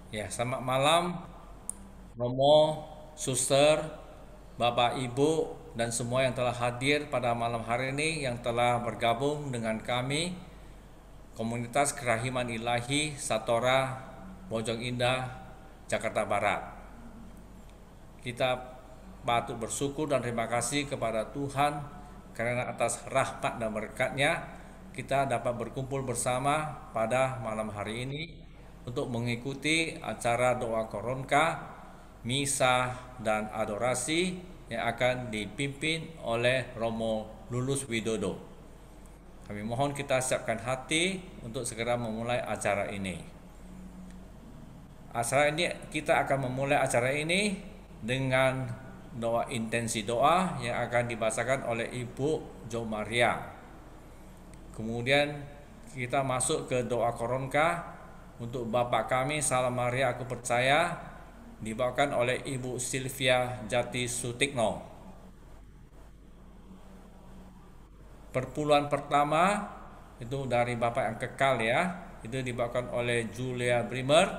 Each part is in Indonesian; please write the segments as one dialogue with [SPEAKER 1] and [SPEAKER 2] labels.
[SPEAKER 1] Ya, selamat malam Romo, Suster, Bapak, Ibu, dan semua yang telah hadir pada malam hari ini yang telah bergabung dengan kami Komunitas Kerahiman Ilahi Satora Bojong Indah, Jakarta Barat. Kita patut bersyukur dan terima kasih kepada Tuhan karena atas rahmat dan berkat-Nya kita dapat berkumpul bersama pada malam hari ini untuk mengikuti acara doa koronka, misa dan adorasi yang akan dipimpin oleh Romo Lulus Widodo. Kami mohon kita siapkan hati untuk segera memulai acara ini. Kita akan memulai acara ini dengan doa intensi doa yang akan dibacakan oleh Ibu Jo Maria. Kemudian kita masuk ke doa koronka untuk Bapak kami Salam Maria Aku Percaya dibawakan oleh Ibu Sylvia Jati Sutikno. Perpuluhan pertama itu dari Bapak yang kekal ya, itu dibawakan oleh Julia Brimer.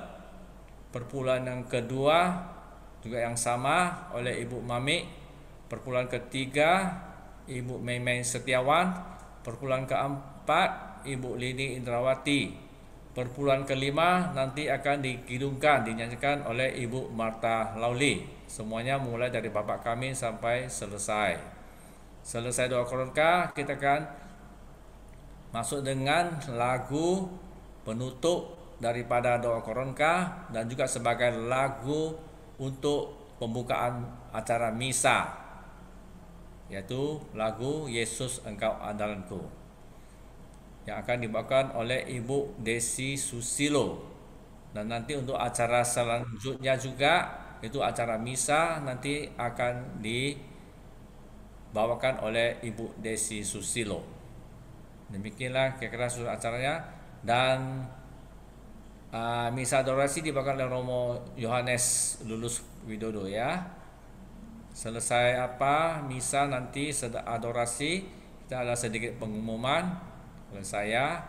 [SPEAKER 1] Perpuluhan yang kedua juga yang sama oleh Ibu Mami. Perpuluhan ketiga Ibu Memeng Setiawan. Perpuluhan keempat Ibu Lini Indrawati. Perpuluhan kelima nanti akan dikidungkan, dinyanyikan oleh Ibu Marta Lauli. Semuanya mulai dari Bapak kami sampai selesai. Selesai doa koronka, kita akan masuk dengan lagu penutup daripada doa koronka dan juga sebagai lagu untuk pembukaan acara misa, yaitu lagu Yesus Engkau Andalanku yang akan dibawakan oleh Ibu Desi Susilo. Dan nanti untuk acara selanjutnya juga itu acara misa nanti akan dibawakan oleh Ibu Desi Susilo. Demikianlah kira-kira seluruh acaranya. Dan misa adorasi dibawakan oleh Romo Yohanes Lulus Widodo ya. Selesai misa nanti adorasi kita ada sedikit pengumuman oleh saya.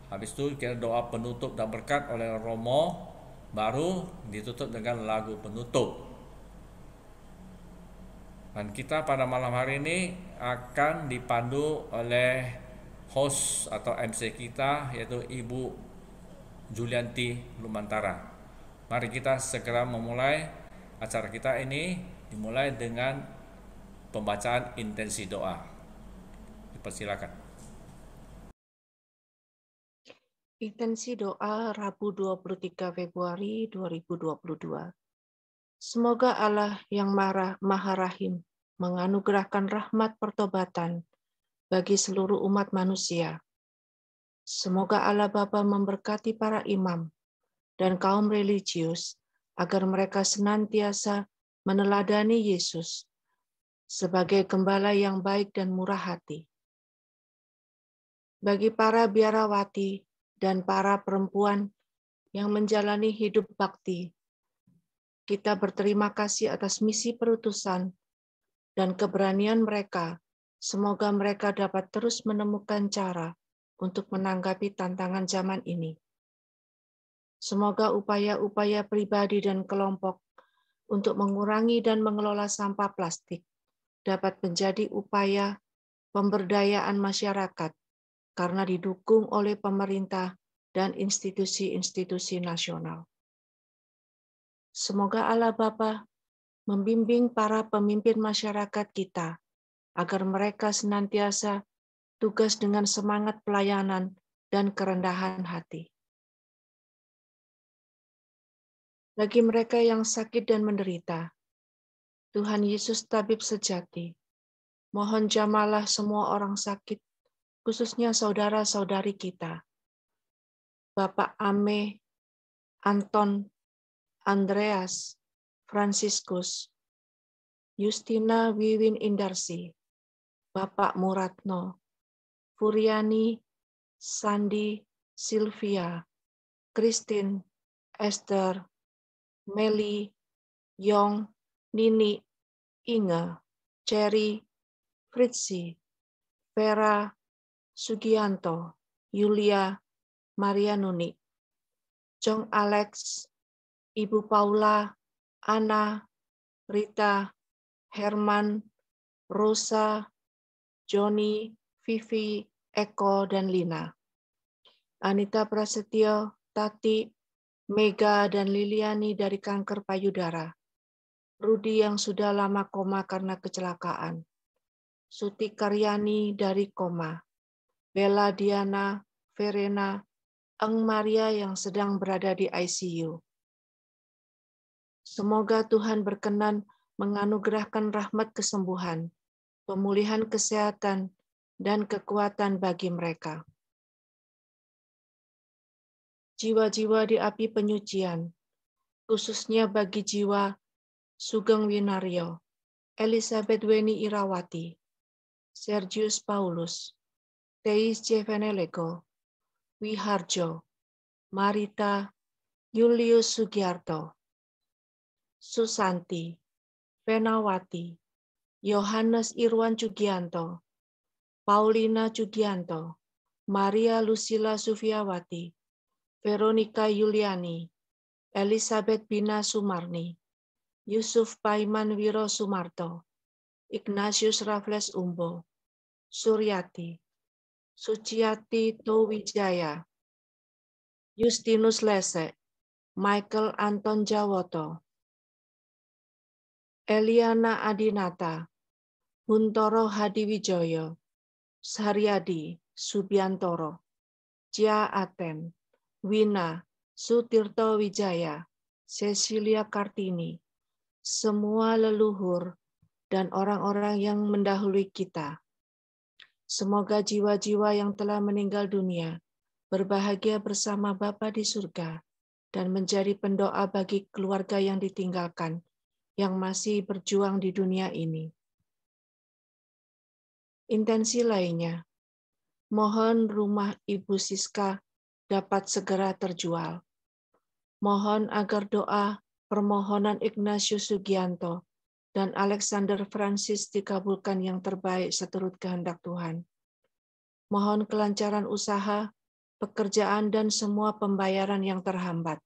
[SPEAKER 1] Habis itu kita doa penutup dan berkat oleh Romo, baru ditutup dengan lagu penutup. Dan kita pada malam hari ini akan dipandu oleh host atau MC kita yaitu Ibu Julianti Lumantara. Mari kita segera memulai acara kita ini, dimulai dengan pembacaan intensi doa. Dipersilakan.
[SPEAKER 2] Intensi doa Rabu 23 Februari 2022. Semoga Allah yang Maha Rahim menganugerahkan rahmat pertobatan bagi seluruh umat manusia. Semoga Allah Bapa memberkati para imam dan kaum religius agar mereka senantiasa meneladani Yesus sebagai gembala yang baik dan murah hati. Bagi para biarawati dan para perempuan yang menjalani hidup bakti, kita berterima kasih atas misi perutusan dan keberanian mereka. Semoga mereka dapat terus menemukan cara untuk menanggapi tantangan zaman ini. Semoga upaya-upaya pribadi dan kelompok untuk mengurangi dan mengelola sampah plastik dapat menjadi upaya pemberdayaan masyarakat karena didukung oleh pemerintah dan institusi-institusi nasional. Semoga Allah Bapa membimbing para pemimpin masyarakat kita agar mereka senantiasa tugas dengan semangat pelayanan dan kerendahan hati. Bagi mereka yang sakit dan menderita, Tuhan Yesus tabib sejati, mohon jamalah semua orang sakit, khususnya saudara-saudari kita, Bapak Ame, Anton, Andreas, Fransiskus, Justina Wiwin Indarsi, Bapak Muratno, Furiani, Sandi, Sylvia, Christine, Esther, Meli, Yong, Nini, Inga, Cherry, Fritzi, Vera, Sugianto, Yulia, Maria Nuni, Jong Alex, Ibu Paula, Ana, Rita, Herman, Rosa, Joni, Vivi, Eko, dan Lina. Anita Prasetyo, Tati, Mega, dan Liliani dari kanker payudara. Rudi yang sudah lama koma karena kecelakaan. Suti Karyani dari koma. Bella Diana, Verena, Eng Maria yang sedang berada di ICU. Semoga Tuhan berkenan menganugerahkan rahmat kesembuhan, pemulihan kesehatan, dan kekuatan bagi mereka. Jiwa-jiwa di api penyucian, khususnya bagi jiwa Sugeng Winaryo, Elizabeth Weni Irawati, Sergius Paulus, Teis Jevenelego, Wiharjo, Marita, Julius Sugiarto, Susanti, Venawati, Yohanes Irwan Cugianto, Paulina Cugianto, Maria Lucila Sufiawati, Veronica Yuliani, Elizabeth Bina Sumarni, Yusuf Paiman Wiro Sumarto, Ignatius Raffles Umbo, Suryati, Suciati Towijaya, Justinus Lese, Michael Anton Jawoto, Eliana Adinata, Huntoro Hadiwijoyo, Saryadi Subiantoro, Cia Aten, Wina, Sutirto Wijaya, Cecilia Kartini, semua leluhur dan orang-orang yang mendahului kita. Semoga jiwa-jiwa yang telah meninggal dunia berbahagia bersama Bapa di surga dan menjadi pendoa bagi keluarga yang ditinggalkan yang masih berjuang di dunia ini. Intensi lainnya, mohon rumah Ibu Siska dapat segera terjual. Mohon agar doa permohonan Ignatius Sugianto dan Alexander Francis dikabulkan yang terbaik seturut kehendak Tuhan. Mohon kelancaran usaha, pekerjaan, dan semua pembayaran yang terhambat.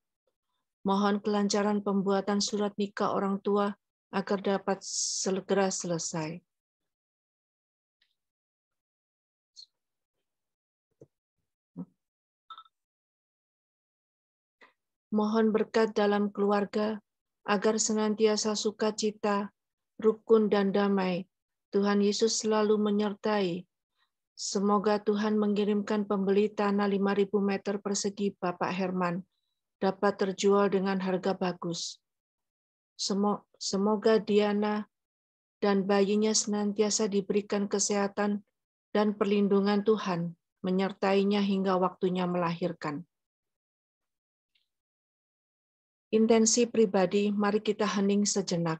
[SPEAKER 2] Mohon kelancaran pembuatan surat nikah orang tua agar dapat segera selesai. Mohon berkat dalam keluarga agar senantiasa sukacita, rukun, dan damai. Tuhan Yesus selalu menyertai. Semoga Tuhan mengirimkan pembeli tanah 5.000 meter persegi Bapak Herman dapat terjual dengan harga bagus. Semoga Diana dan bayinya senantiasa diberikan kesehatan dan perlindungan Tuhan menyertainya hingga waktunya melahirkan. Intensi pribadi, mari kita hening sejenak.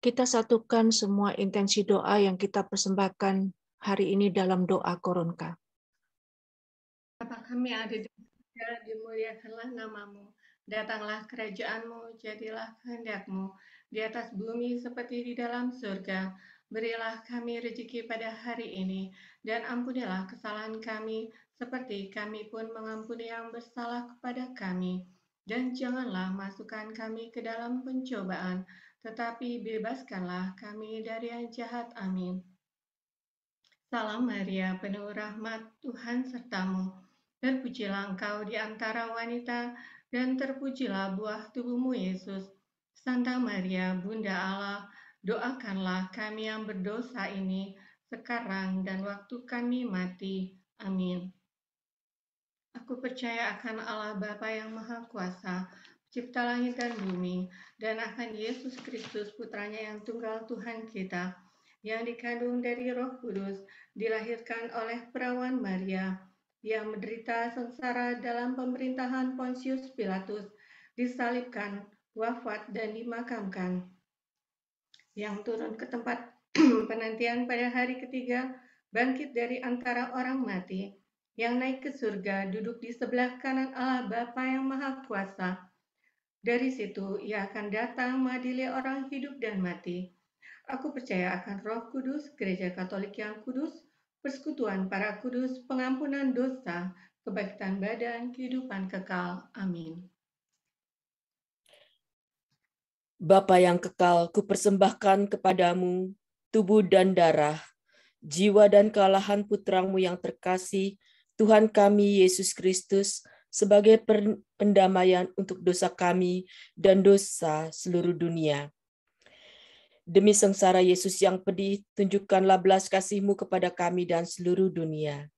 [SPEAKER 2] Kita satukan semua intensi doa yang kita persembahkan hari ini dalam doa Koronka.
[SPEAKER 3] Bapa kami ada di surga, dimuliakanlah namamu. Datanglah kerajaanmu, jadilah kehendakmu, di atas bumi seperti di dalam surga. Berilah kami rezeki pada hari ini, dan ampunilah kesalahan kami, seperti kami pun mengampuni yang bersalah kepada kami. Dan janganlah masukkan kami ke dalam pencobaan, tetapi bebaskanlah kami dari yang jahat. Amin. Salam Maria, penuh rahmat, Tuhan sertamu. Terpujilah engkau di antara wanita, dan terpujilah buah tubuhmu, Yesus. Santa Maria, Bunda Allah, doakanlah kami yang berdosa ini, sekarang dan waktu kami mati. Amin. Aku percaya akan Allah Bapa yang Maha Kuasa, pencipta langit dan bumi, dan akan Yesus Kristus, putranya yang tunggal Tuhan kita, yang dikandung dari Roh Kudus, dilahirkan oleh perawan Maria, yang menderita sengsara dalam pemerintahan Pontius Pilatus, disalibkan, wafat, dan dimakamkan, yang turun ke tempat penantian pada hari ketiga, bangkit dari antara orang mati, yang naik ke surga, duduk di sebelah kanan Allah Bapa yang Maha Kuasa. Dari situ ia akan datang mengadili orang hidup dan mati. Aku percaya akan Roh Kudus, Gereja Katolik yang kudus, persekutuan para kudus, pengampunan dosa, kebaikan badan, kehidupan kekal. Amin.
[SPEAKER 4] Bapa yang kekal, kupersembahkan kepadamu tubuh dan darah, jiwa dan kealahan putramu yang terkasih, Tuhan kami Yesus Kristus, sebagai pendamaian untuk dosa kami dan dosa seluruh dunia. Demi sengsara Yesus yang pedih, tunjukkanlah belas kasih-Mu kepada kami dan seluruh dunia.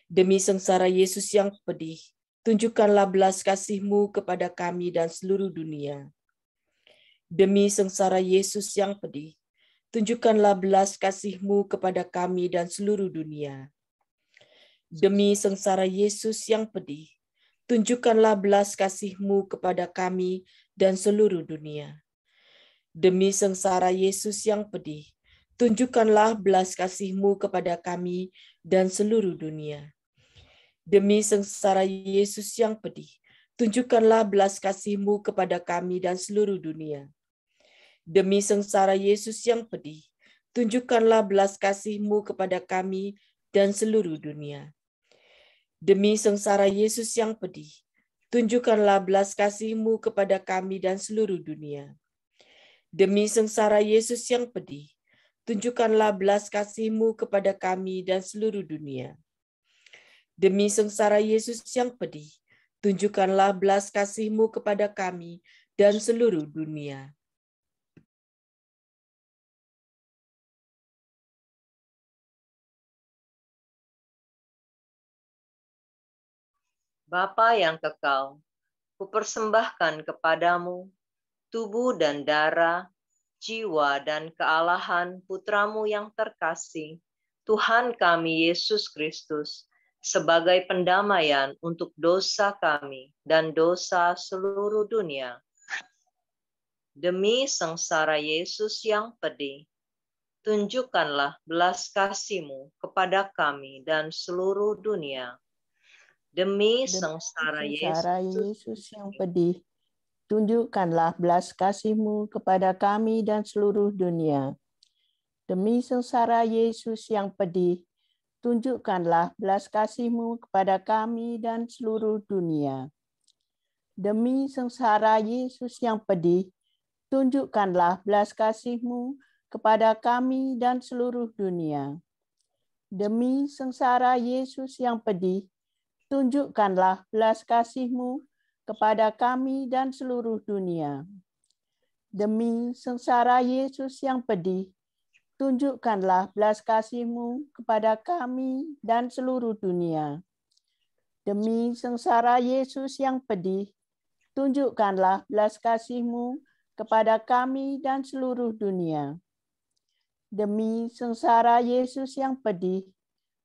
[SPEAKER 4] Demi sengsara Yesus yang pedih, tunjukkanlah belas kasih-Mu kepada kami dan seluruh dunia. Demi sengsara Yesus yang pedih, tunjukkanlah belas kasih-Mu kepada kami dan seluruh dunia. Demi sengsara Yesus yang pedih, tunjukkanlah belas kasih-Mu kepada kami dan seluruh dunia. Demi sengsara Yesus yang pedih, tunjukkanlah belas kasih-Mu kepada kami dan seluruh dunia. Demi sengsara Yesus yang pedih, tunjukkanlah belas kasih-Mu kepada kami dan seluruh dunia. Demi sengsara Yesus yang pedih, tunjukkanlah belas kasih-Mu kepada kami dan seluruh dunia. Demi sengsara Yesus yang pedih, tunjukkanlah belas kasih-Mu kepada kami dan seluruh dunia. Demi sengsara Yesus yang pedih, tunjukkanlah belas kasih-Mu kepada kami dan seluruh dunia. Demi sengsara Yesus yang pedih, tunjukkanlah belas kasih-Mu kepada kami dan seluruh dunia.
[SPEAKER 5] Bapa yang kekal, kupersembahkan kepadamu tubuh dan darah, jiwa dan kealahan putramu yang terkasih, Tuhan kami Yesus Kristus, sebagai pendamaian untuk dosa kami dan dosa seluruh dunia. Demi sengsara Yesus yang pedih, tunjukkanlah belas kasih-Mu kepada kami dan seluruh dunia. Demi sengsara
[SPEAKER 6] Yesus yang pedih, tunjukkanlah belas kasih-Mu kepada kami dan seluruh dunia. Demi sengsara Yesus yang pedih, tunjukkanlah belas kasih-Mu kepada kami dan seluruh dunia. Demi sengsara Yesus yang pedih, tunjukkanlah belas kasih-Mu kepada kami dan seluruh dunia. Demi sengsara Yesus yang pedih, tunjukkanlah belas kasih-Mu kepada kami dan seluruh dunia. Demi sengsara Yesus yang pedih, tunjukkanlah belas kasih-Mu kepada kami dan seluruh dunia. Demi sengsara Yesus yang pedih, tunjukkanlah belas kasih-Mu kepada kami dan seluruh dunia. Demi sengsara Yesus yang pedih,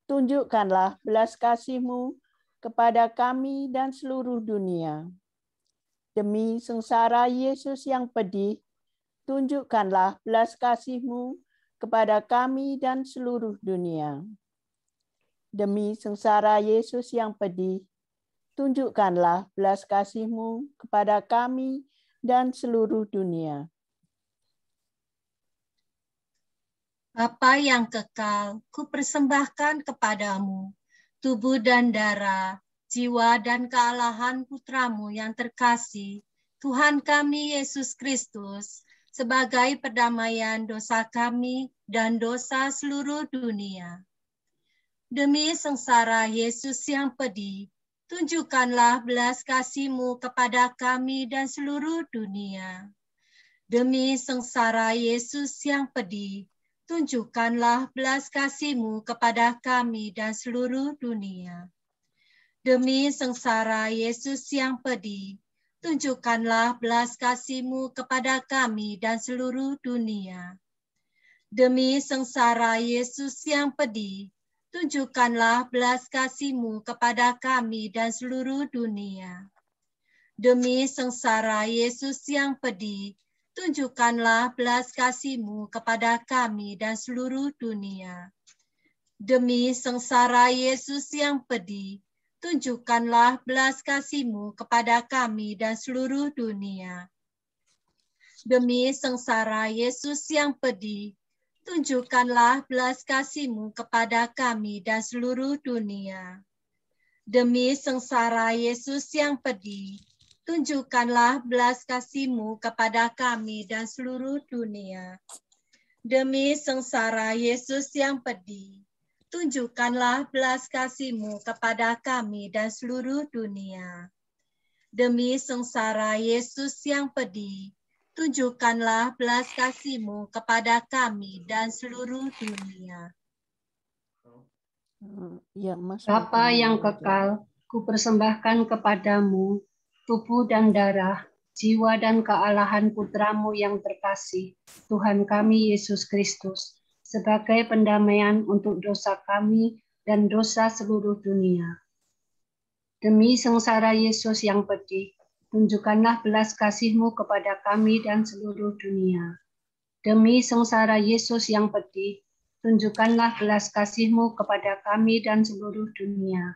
[SPEAKER 6] tunjukkanlah belas kasih-Mu kepada kami dan seluruh dunia. Demi sengsara Yesus yang pedih, tunjukkanlah belas kasih-Mu kepada kami dan seluruh dunia. Demi sengsara Yesus yang pedih, tunjukkanlah belas kasih-Mu kepada kami dan seluruh dunia.
[SPEAKER 7] Bapa yang kekal, kupersembahkan kepadamu tubuh dan darah, jiwa dan kealahan putramu yang terkasih, Tuhan kami Yesus Kristus, sebagai perdamaian dosa kami dan dosa seluruh dunia. Demi sengsara Yesus yang pedih, tunjukkanlah belas kasih-Mu kepada kami dan seluruh dunia. Demi sengsara Yesus yang pedih, tunjukkanlah belas kasih-Mu kepada kami dan seluruh dunia. Demi sengsara Yesus yang pedih, tunjukkanlah belas kasih-Mu kepada kami dan seluruh dunia. Demi sengsara Yesus yang pedih, tunjukkanlah belas kasih-Mu kepada kami dan seluruh dunia. Demi sengsara Yesus yang pedih, tunjukkanlah belas kasih-Mu kepada kami dan seluruh dunia. Demi sengsara Yesus yang pedih, tunjukkanlah belas kasih-Mu kepada kami dan seluruh dunia. Demi sengsara Yesus yang pedih, tunjukkanlah belas kasih-Mu kepada kami dan seluruh dunia. Demi sengsara Yesus yang pedih, tunjukkanlah belas kasih-Mu kepada kami dan seluruh dunia. Demi sengsara Yesus yang pedih, tunjukkanlah belas kasih-Mu kepada kami dan seluruh dunia. Demi sengsara Yesus yang pedih, tunjukkanlah belas kasih-Mu kepada kami dan seluruh dunia.
[SPEAKER 6] Ya, Mas.
[SPEAKER 8] Bapa yang kekal, kupersembahkan kepadamu tubuh dan darah, jiwa dan kealahan putramu yang terkasih, Tuhan kami Yesus Kristus, sebagai pendamaian untuk dosa kami dan dosa seluruh dunia. Demi sengsara Yesus yang pedih, tunjukkanlah belas kasih-Mu kepada kami dan seluruh dunia. Demi sengsara Yesus yang pedih, tunjukkanlah belas kasih-Mu kepada kami dan seluruh dunia.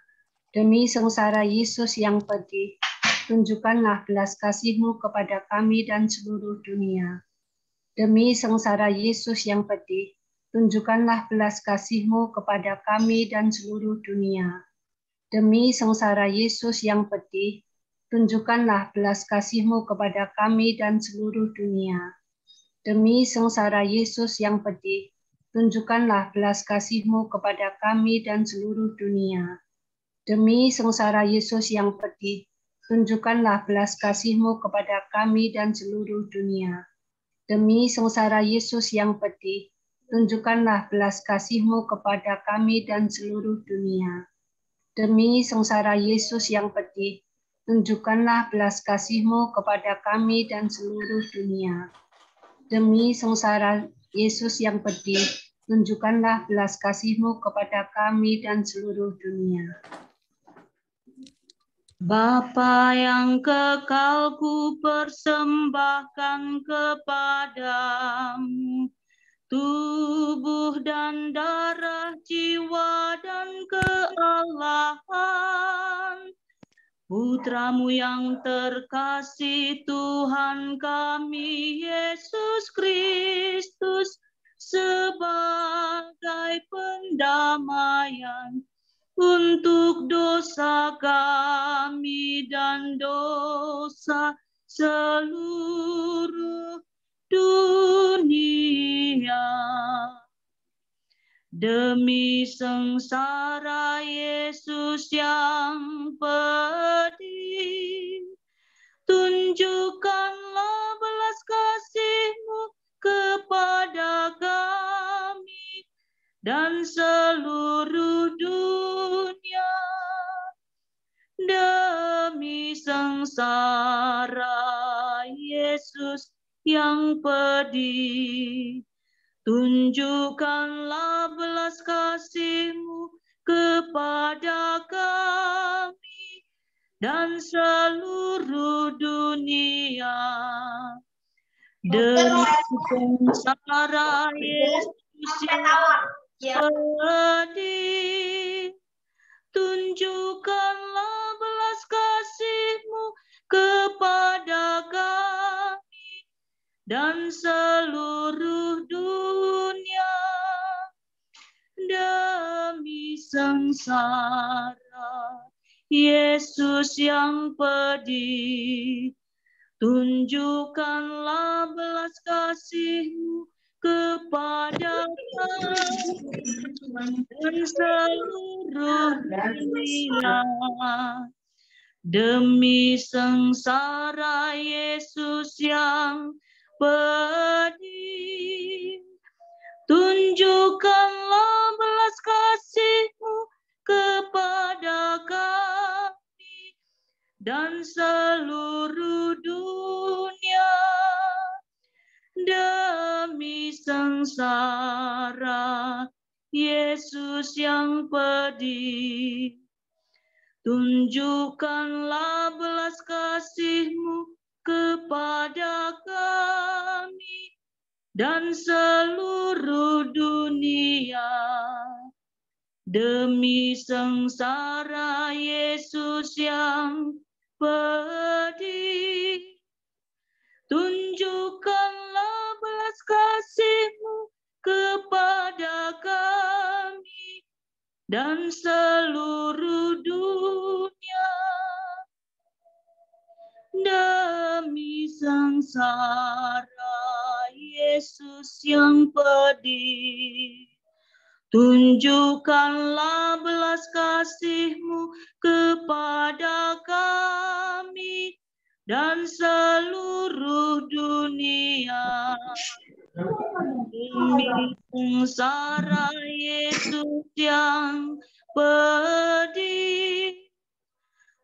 [SPEAKER 8] Demi sengsara Yesus yang pedih, tunjukkanlah belas kasih-Mu kepada kami dan seluruh dunia. Demi sengsara Yesus yang pedih, tunjukkanlah belas kasih-Mu kepada kami dan seluruh dunia. Demi sengsara Yesus yang pedih, tunjukkanlah belas kasih-Mu kepada kami dan seluruh dunia. Demi sengsara Yesus yang pedih, tunjukkanlah belas kasih-Mu kepada kami dan seluruh dunia. Demi sengsara Yesus yang pedih, tunjukkanlah belas kasih-Mu kepada kami dan seluruh dunia. Demi sengsara Yesus yang pedih, tunjukkanlah belas kasih-Mu kepada kami dan seluruh dunia. Demi sengsara Yesus yang pedih, tunjukkanlah belas kasih-Mu kepada kami dan seluruh dunia. Demi sengsara Yesus yang pedih, tunjukkanlah belas kasih-Mu kepada kami dan seluruh dunia.
[SPEAKER 9] Bapa yang kekal, ku persembahkan kepadamu tubuh dan darah, jiwa dan kealahan Putramu yang terkasih, Tuhan kami Yesus Kristus, sebagai pendamaian untuk dosa kami dan dosa seluruh dunia. Demi sengsara Yesus yang pedih, tunjukkanlah belas kasih-Mu kepada kami dan seluruh dunia. Demi sengsara Yesus yang pedih, tunjukkanlah belas kasih-Mu kepada kami dan seluruh dunia. Demi sengsara Yesus yang pedih, tunjukkanlah belas kasih-Mu kepada kami dan seluruh dunia. Demi sengsara Yesus yang pedih, tunjukkanlah belas kasih-Mu kepada kami dan seluruh dunia. Demi sengsara Yesus yang pedih, tunjukkanlah belas kasih-Mu kepada kami dan seluruh dunia. Demi sengsara Yesus yang pedih, tunjukkanlah belas kasih-Mu kepada kami dan seluruh dunia. Demi sengsara Yesus yang pedih, tunjukkanlah belas kasih-Mu kepada kami dan seluruh dunia. Demi sengsara Yesus yang pedih, tunjukkanlah belas kasih-Mu kepada kami dan seluruh dunia. Demi sengsara Yesus yang pedih,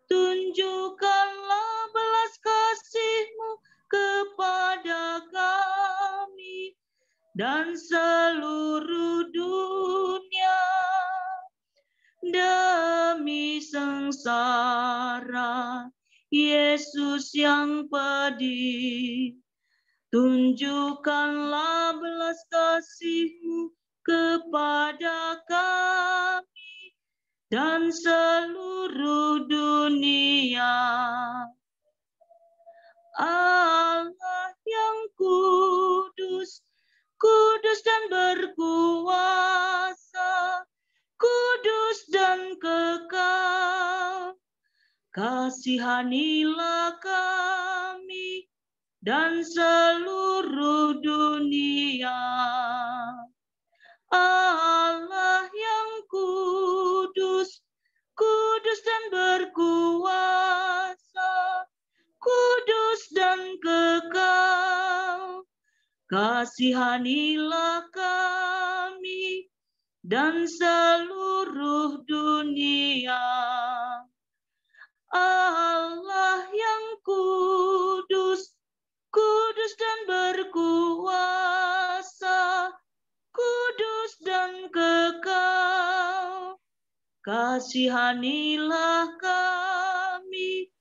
[SPEAKER 9] tunjukkanlah belas kasih-Mu kepada kami dan seluruh dunia. Demi sengsara Yesus yang pedih, tunjukkanlah belas kasih-Mu kepada kami dan seluruh dunia. Allah yang kudus, kudus dan berkuasa, kudus dan kekal, kasihanilah kami dan seluruh dunia. Allah yang kudus, kudus dan berkuasa, kudus dan kekal, kasihanilah kami dan seluruh dunia. Allah yang kudus, kudus dan berkuasa, kudus dan kekal, kasihanilah kami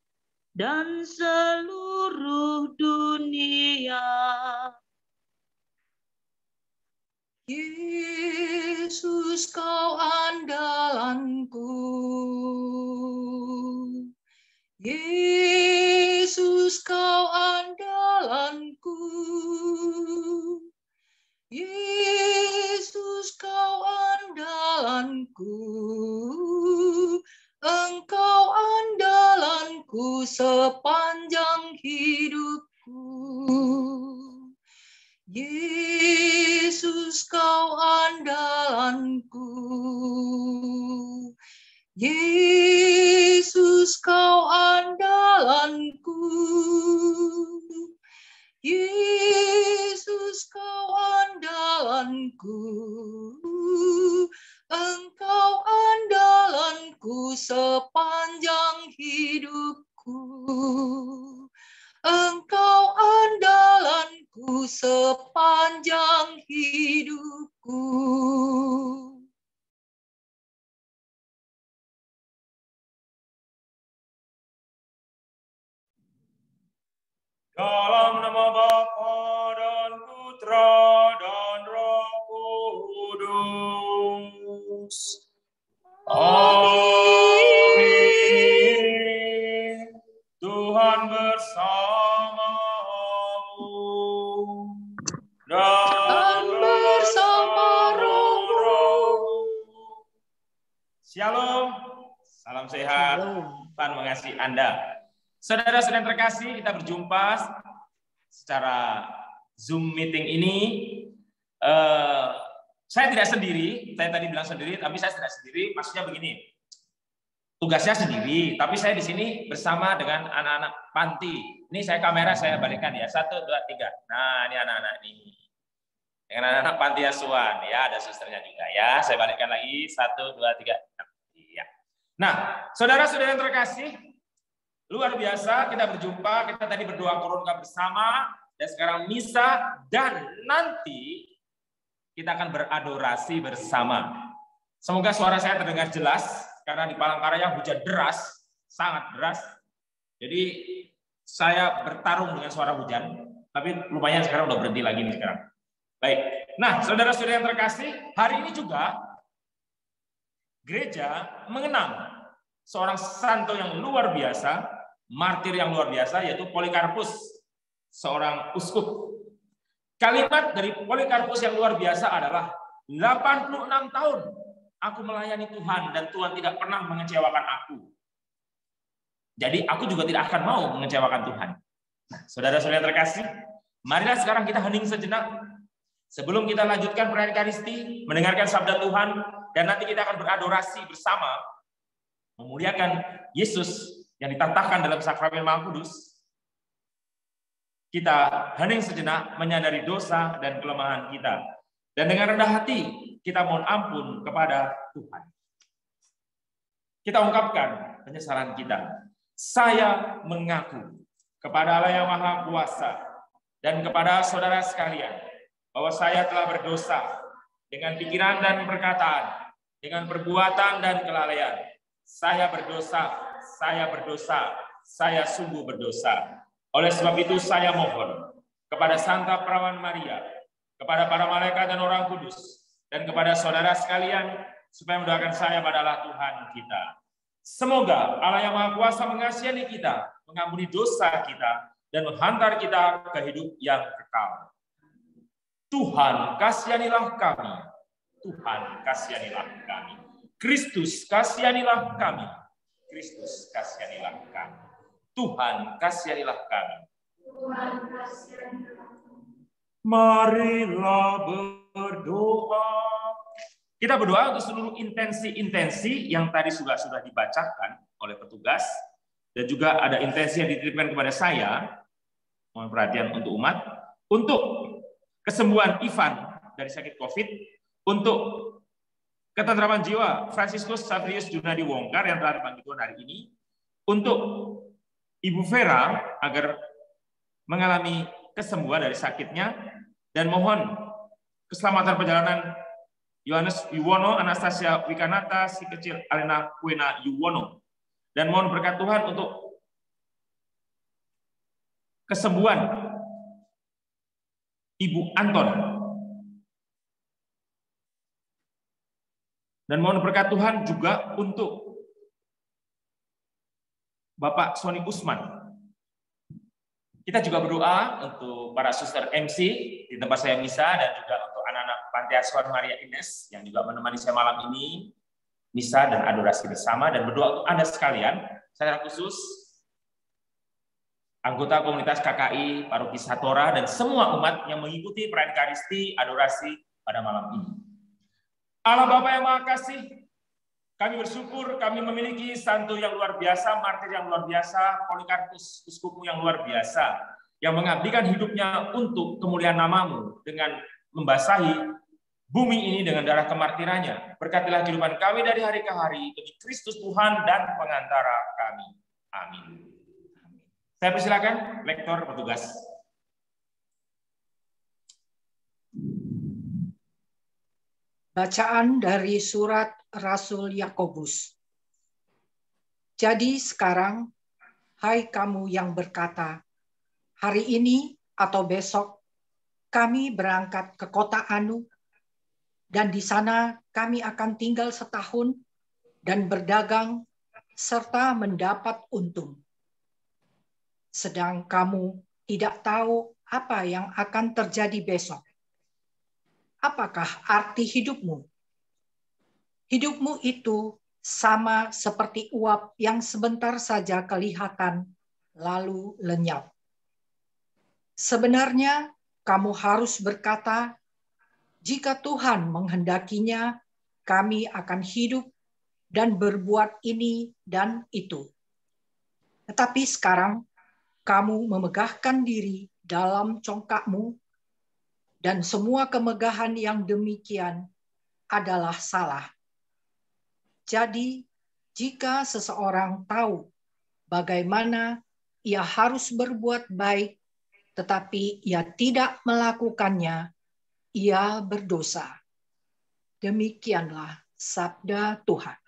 [SPEAKER 9] dan seluruh dunia.
[SPEAKER 10] Yesus, Kau andalanku. Yesus, Kau andalanku. Yesus, Kau andalanku. Engkau andalanku sepanjang hidupku. Yesus, Kau andalanku. Yesus, Kau andalanku. Yesus, Kau andalanku. Engkau andalanku sepanjang hidupku. Engkau andalanku sepanjang hidupku.
[SPEAKER 11] Dalam nama Bapa dan Putra dan Roh Kudus. Amin. Tuhan bersamamu dan bersama rohmu. Shalom, salam sehat, Tuhan mengasihi Anda. Saudara-saudara yang terkasih, kita berjumpa secara Zoom meeting ini. Saya tidak sendiri, saya tadi bilang sendiri, tapi saya tidak sendiri. Maksudnya begini, tugasnya sendiri, tapi saya di sini bersama dengan anak-anak panti. Ini saya kamera saya balikkan ya, 1, 2, 3. Nah, ini anak-anak ini, dengan anak-anak panti asuhan, ya ada susternya juga ya. Saya balikkan lagi, 1, 2, 3. Ya. Nah, saudara-saudara yang terkasih, luar biasa kita berjumpa, kita tadi berdoa Koronka bersama, dan sekarang misa, dan nanti kita akan beradorasi bersama. Semoga suara saya terdengar jelas, karena di Palangkaraya hujan deras, sangat deras. Jadi saya bertarung dengan suara hujan, tapi lumayan sekarang udah berhenti lagi nih sekarang. Baik, nah saudara-saudara yang terkasih, hari ini juga gereja mengenang seorang santo yang luar biasa, martir yang luar biasa, yaitu Polikarpus, seorang uskup. Kalimat dari Polikarpus yang luar biasa adalah 86 tahun aku melayani Tuhan dan Tuhan tidak pernah mengecewakan aku. Jadi aku juga tidak akan mau mengecewakan Tuhan. Nah, saudara-saudara terkasih, marilah sekarang kita hening sejenak sebelum kita lanjutkan perayaan Ekaristi, mendengarkan sabda Tuhan, dan nanti kita akan beradorasi bersama, memuliakan Yesus yang ditatahkan dalam sakramen Maha Kudus. Kita hening sejenak menyadari dosa dan kelemahan kita. Dan dengan rendah hati kita mohon ampun kepada Tuhan. Kita ungkapkan penyesalan kita. Saya mengaku kepada Allah yang Maha Kuasa dan kepada saudara sekalian bahwa saya telah berdosa dengan pikiran dan perkataan, dengan perbuatan dan kelalaian. Saya berdosa, saya sungguh berdosa. Oleh sebab itu saya mohon kepada Santa Perawan Maria, kepada para malaikat dan orang kudus, dan kepada saudara sekalian, supaya mendoakan saya pada Allah Tuhan kita. Semoga Allah yang Maha Kuasa mengasihani kita, mengampuni dosa kita, dan menghantar kita ke hidup yang kekal. Tuhan, kasihanilah kami. Tuhan, kasihanilah kami. Kristus, kasihanilah kami. Kristus, kasihanilah kami. Tuhan, kasihanilah kami. Marilah berdoa. Kita berdoa untuk seluruh intensi-intensi yang tadi sudah dibacakan oleh petugas, dan juga ada intensi yang dititipkan kepada saya, mohon perhatian untuk umat, untuk kesembuhan Ivan dari sakit COVID, untuk ketentraman jiwa Fransiskus Saverius Junadi Wongkar yang telah dipanggil Tuhan hari ini, untuk Ibu Vera agar mengalami kesembuhan dari sakitnya, dan mohon keselamatan perjalanan Yohanes Yuwono, Anastasia Wikanata, si kecil Alena Kuena Yuwono, dan mohon berkat Tuhan untuk kesembuhan Ibu Anton, dan mohon berkat Tuhan juga untuk Bapak Sony Usman. Kita juga berdoa untuk para suster MC di tempat saya misa, dan juga untuk anak-anak Panti Asuhan Maria Ines yang juga menemani saya malam ini misa dan adorasi bersama, dan berdoa untuk Anda sekalian, secara khusus anggota komunitas KKI Paroki Satora dan semua umat yang mengikuti perayaan Ekaristi adorasi pada malam ini. Allah Bapa yang Maha Kasih, kami bersyukur kami memiliki santo yang luar biasa, martir yang luar biasa, Polikarpus, uskupu yang luar biasa, yang mengabdikan hidupnya untuk kemuliaan nama-Mu dengan membasahi bumi ini dengan darah kemartirannya. Berkatilah kehidupan kami dari hari ke hari, demi Kristus Tuhan dan pengantara kami. Amin. Saya persilakan lektor petugas.
[SPEAKER 10] Bacaan dari surat Rasul Yakobus. Jadi sekarang, hai kamu yang berkata, hari ini atau besok kami berangkat ke kota Anu, dan di sana kami akan tinggal setahun dan berdagang serta mendapat untung. Sedang kamu tidak tahu apa yang akan terjadi besok. Apakah arti hidupmu? Hidupmu itu sama seperti uap yang sebentar saja kelihatan, lalu lenyap. Sebenarnya kamu harus berkata, jika Tuhan menghendakinya, kami akan hidup dan berbuat ini dan itu. Tetapi sekarang kamu memegahkan diri dalam congkakmu, dan semua kemegahan yang demikian adalah salah. Jadi, jika seseorang tahu bagaimana ia harus berbuat baik, tetapi ia tidak melakukannya, ia berdosa. Demikianlah sabda Tuhan.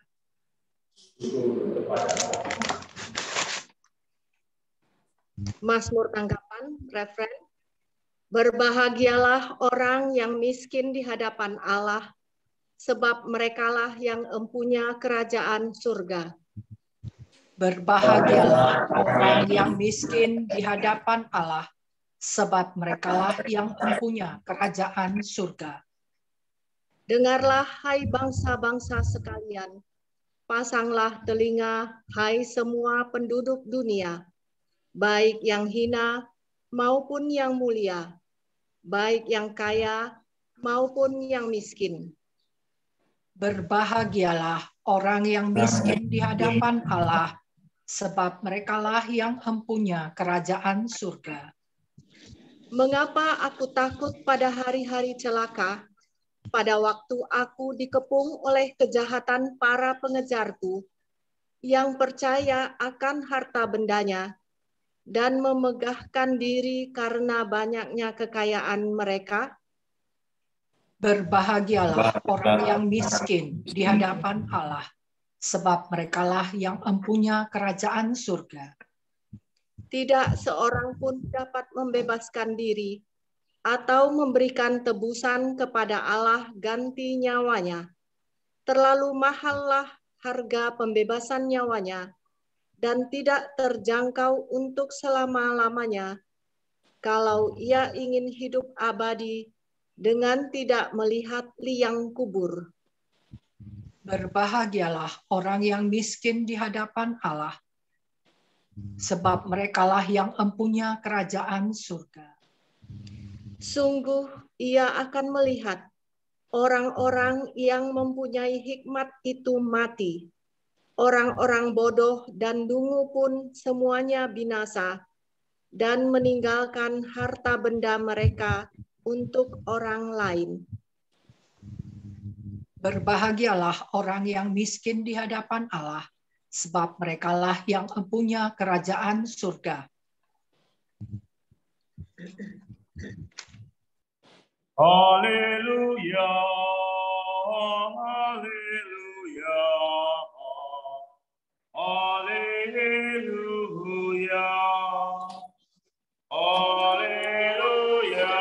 [SPEAKER 12] Mazmur tanggapan, referen. Berbahagialah orang yang miskin di hadapan Allah,
[SPEAKER 7] sebab merekalah yang empunya kerajaan surga.
[SPEAKER 10] Berbahagialah orang yang miskin di hadapan Allah, sebab merekalah yang empunya kerajaan surga.
[SPEAKER 7] Dengarlah, hai bangsa-bangsa sekalian, pasanglah telinga, hai semua penduduk dunia, baik yang hina maupun yang mulia, baik yang kaya maupun yang miskin.
[SPEAKER 10] Berbahagialah orang yang miskin di hadapan Allah, sebab merekalah yang empunya kerajaan surga.
[SPEAKER 7] Mengapa aku takut pada hari-hari celaka, pada waktu aku dikepung oleh kejahatan para pengejarku, yang percaya akan harta bendanya, dan memegahkan diri karena banyaknya kekayaan mereka?
[SPEAKER 10] Berbahagialah orang yang miskin di hadapan Allah, sebab merekalah yang empunya kerajaan surga.
[SPEAKER 7] Tidak seorang pun dapat membebaskan diri atau memberikan tebusan kepada Allah ganti nyawanya. Terlalu mahallah harga pembebasan nyawanya, dan tidak terjangkau untuk selama-lamanya. Kalau ia ingin hidup abadi dengan tidak melihat liang kubur.
[SPEAKER 10] Berbahagialah orang yang miskin di hadapan Allah, sebab merekalah yang empunya kerajaan surga.
[SPEAKER 7] Sungguh ia akan melihat orang-orang yang mempunyai hikmat itu mati. Orang-orang bodoh dan dungu pun semuanya binasa dan meninggalkan harta benda mereka untuk orang lain.
[SPEAKER 10] Berbahagialah orang yang miskin di hadapan Allah, sebab merekalah yang empunya kerajaan surga.
[SPEAKER 11] Haleluya, haleluya, haleluya, haleluya, haleluya.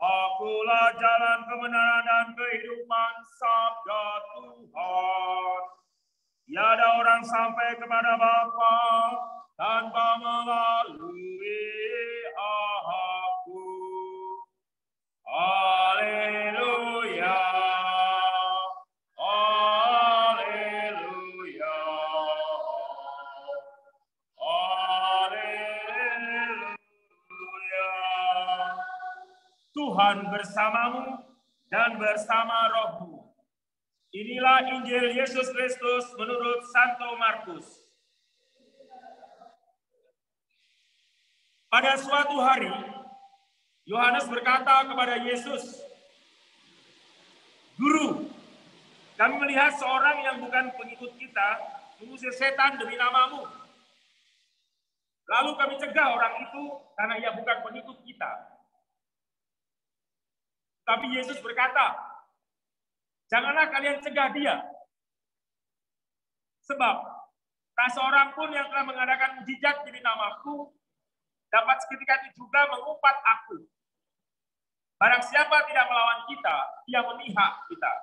[SPEAKER 11] Akulah jalan kebenaran dan kehidupan, sabda Tuhan. Tiada orang sampai kepada Bapa tanpa melalui aku. Haleluya, haleluya, haleluya. Tuhan bersamamu dan bersama rohmu. Inilah Injil Yesus Kristus menurut Santo Markus. Pada suatu hari, Yohanes berkata kepada Yesus, "Guru, kami melihat seorang yang bukan pengikut kita mengusir setan demi namamu. Lalu kami cegah orang itu karena ia bukan pengikut kita." Tapi Yesus berkata, "Janganlah kalian cegah dia. Sebab tak seorang pun yang telah mengadakan mujizat demi namaku dapat seketika itu juga mengumpat aku. Barang siapa tidak melawan kita, ia memihak kita."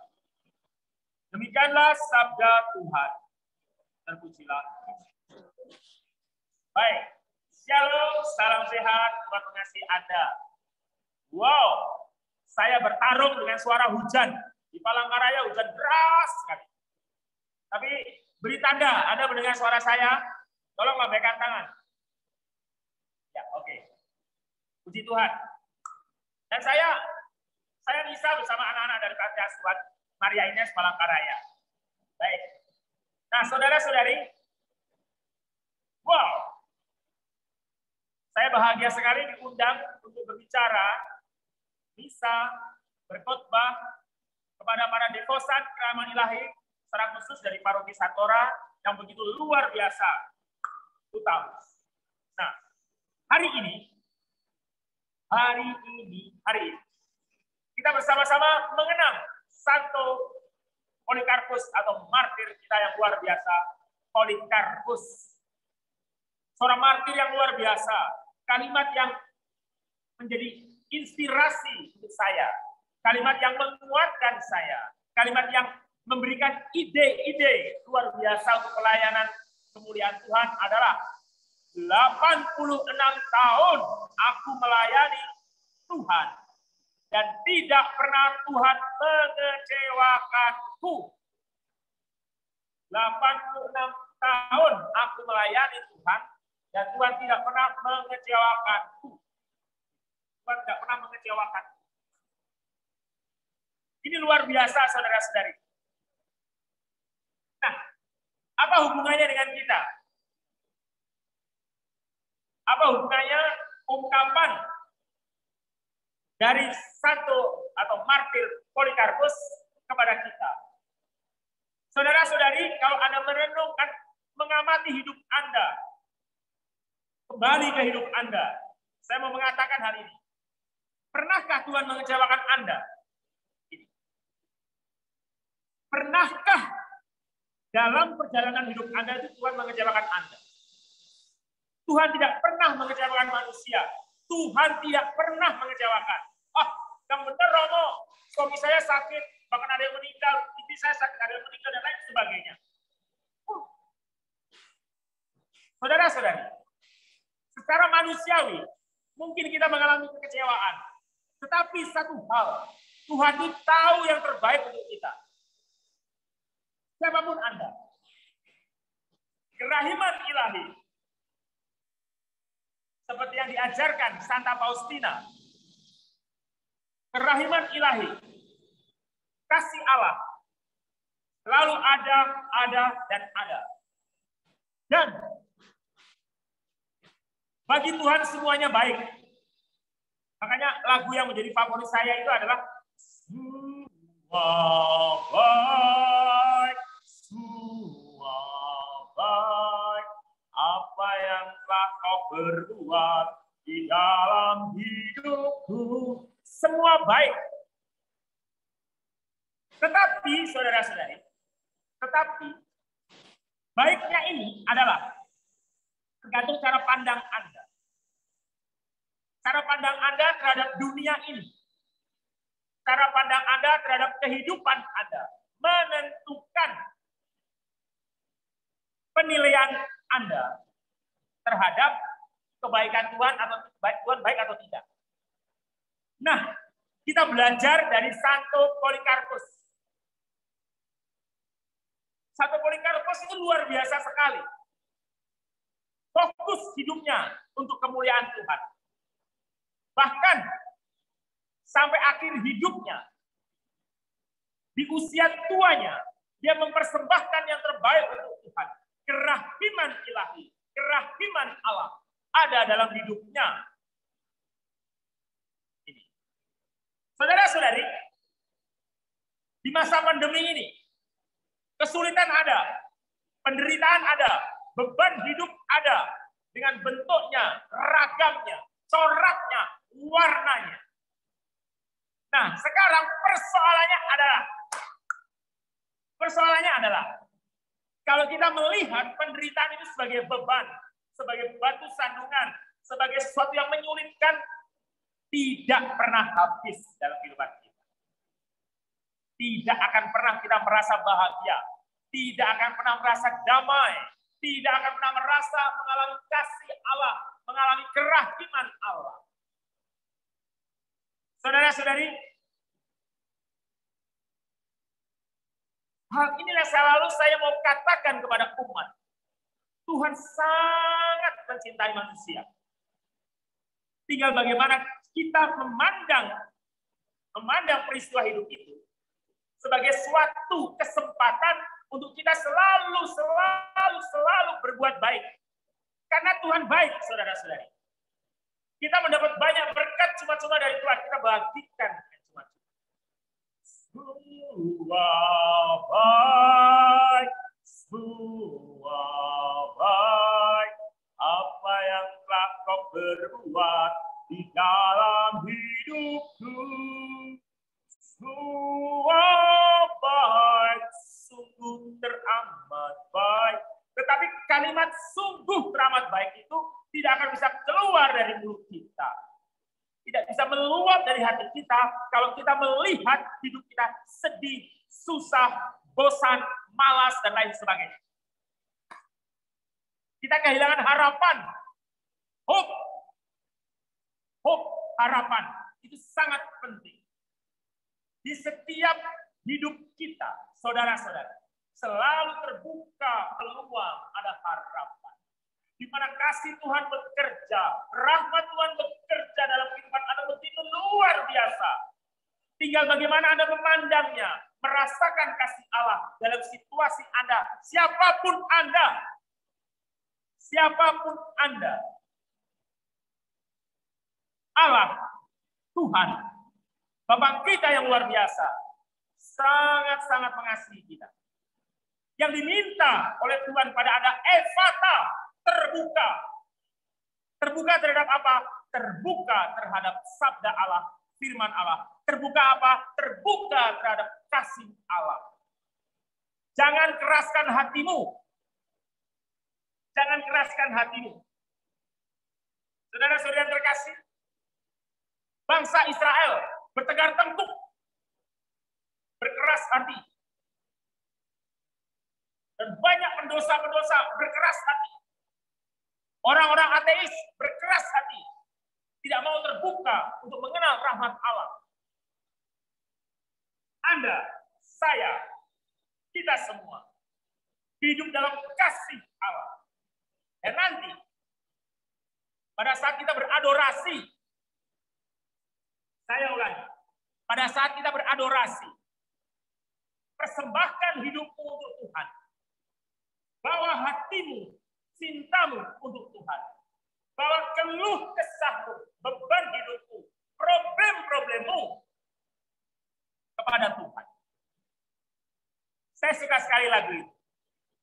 [SPEAKER 11] Demikianlah sabda Tuhan. Terpujilah. Baik, shalom, salam sehat, Tuhan mengasihi Anda. Wow, saya bertarung dengan suara hujan. Di Palangkaraya hujan deras sekali. Tapi beri tanda, Anda mendengar suara saya, tolong lambaikan tangan. Ya, oke. Puji Tuhan. Dan saya bisa bersama anak-anak dari Panti Asuhan Maria Ines Palangkaraya. Baik. Nah, saudara-saudari, wow. Saya bahagia sekali diundang untuk berbicara, bisa berkhotbah kepada para devosan keramat ilahi, secara khusus dari Paroki Satora yang begitu luar biasa. Utama. Nah, hari ini kita bersama-sama mengenang Santo Polikarpus atau martir kita yang luar biasa, Polikarpus. Seorang martir yang luar biasa. Kalimat yang menjadi inspirasi untuk saya. Kalimat yang menguatkan saya. Kalimat yang memberikan ide-ide luar biasa untuk pelayanan kemuliaan Tuhan adalah 86 tahun aku melayani Tuhan dan tidak pernah Tuhan mengecewakanku. 86 tahun aku melayani Tuhan dan Tuhan tidak pernah mengecewakanku. Tuhan tidak pernah mengecewakanku. Ini luar biasa, saudara-saudari. Nah, apa hubungannya dengan kita? Apa hubungannya ungkapan dari satu atau martir Polikarpus kepada kita? Saudara-saudari, kalau Anda merenungkan, mengamati hidup Anda, kembali ke hidup Anda, saya mau mengatakan hal ini. Pernahkah Tuhan mengecewakan Anda? Pernahkah dalam perjalanan hidup Anda itu Tuhan mengecewakan Anda? Tuhan tidak pernah mengecewakan manusia. Tuhan tidak pernah mengecewakan. Oh, yang benar Romo, suami saya sakit, bahkan ada yang meninggal, istri saya sakit, ada yang meninggal, dan lain sebagainya. Saudara-saudari, secara manusiawi, mungkin kita mengalami kekecewaan. Tetapi satu hal, Tuhan itu tahu yang terbaik untuk kita. Siapapun Anda. Kerahiman ilahi. Seperti yang diajarkan Santa Faustina. Kerahiman ilahi. Kasih Allah. Selalu ada, dan ada. Dan bagi Tuhan semuanya baik. Makanya lagu yang menjadi favorit saya itu adalah semua baik, semua baik. Apa yang telah kau berbuat di dalam hidupku, semua baik. Tetapi, saudara-saudari, baiknya ini adalah tergantung cara pandang Anda. Cara pandang Anda terhadap dunia ini. Cara pandang Anda terhadap kehidupan Anda menentukan penilaian Anda terhadap kebaikan Tuhan atau Tuhan baik atau tidak. Nah, kita belajar dari Santo Polikarpus. Santo Polikarpus itu luar biasa sekali. Fokus hidupnya untuk kemuliaan Tuhan. Bahkan sampai akhir hidupnya, di usia tuanya, dia mempersembahkan yang terbaik untuk Tuhan. Kerahiman ilahi, kerahiman Allah ada dalam hidupnya. Ini. Saudara-saudari, di masa pandemi ini, kesulitan ada, penderitaan ada, beban hidup ada, dengan bentuknya, ragamnya, coraknya, warnanya. Nah, sekarang persoalannya adalah kalau kita melihat penderitaan itu sebagai beban, sebagai batu sandungan, sebagai sesuatu yang menyulitkan, tidak pernah habis dalam kehidupan kita. Tidak akan pernah kita merasa bahagia, tidak akan pernah merasa damai, tidak akan pernah merasa mengalami kasih Allah, mengalami kerahiman Allah. Saudara-saudari, hal inilah selalu saya mau katakan kepada umat. Tuhan sangat mencintai manusia. Tinggal bagaimana kita memandang peristiwa hidup itu sebagai suatu kesempatan untuk kita selalu berbuat baik. Karena Tuhan baik, saudara-saudari. Kita mendapat banyak berkat cuma-cuma dari Tuhan. Kita bagikan cuma-cuma. Semua baik, semua baik. Apa yang telah kau berbuat di dalam hidupku. Semua baik, sungguh teramat baik. Tetapi kalimat sungguh teramat baik itu tidak akan bisa keluar dari mulut kita. Tidak bisa meluap dari hati kita kalau kita melihat hidup kita sedih, susah, bosan, malas, dan lain sebagainya. Kita kehilangan harapan. Hope, harapan. Itu sangat penting. Di setiap hidup kita, saudara-saudara, selalu terbuka peluang, ada harapan. Di mana kasih Tuhan bekerja, rahmat Tuhan bekerja dalam kehidupan Anda begitu luar biasa. Tinggal bagaimana Anda memandangnya, merasakan kasih Allah dalam situasi Anda, siapapun Anda. Siapapun Anda. Allah, Tuhan, Bapa kita yang luar biasa, sangat-sangat mengasihi kita. Yang diminta oleh Tuhan pada Anda, Efata, terbuka. Terbuka terhadap apa? Terbuka terhadap sabda Allah, firman Allah. Terbuka apa? Terbuka terhadap kasih Allah. Jangan keraskan hatimu. Jangan keraskan hatimu. Saudara-saudara terkasih, bangsa Israel bertegar tengkuk, berkeras hati. Dan banyak pendosa-pendosa berkeras hati. Orang-orang ateis berkeras hati. Tidak mau terbuka untuk mengenal rahmat Allah. Anda, saya, kita semua hidup dalam kasih Allah. Dan nanti, pada saat kita beradorasi, saya ulangi, pada saat kita beradorasi, persembahkan hidupmu untuk Tuhan. Bawa hatimu, cintamu untuk Tuhan. Bawa keluh kesahmu, beban hidupmu, problem-problemmu kepada Tuhan. Saya suka sekali lagu itu.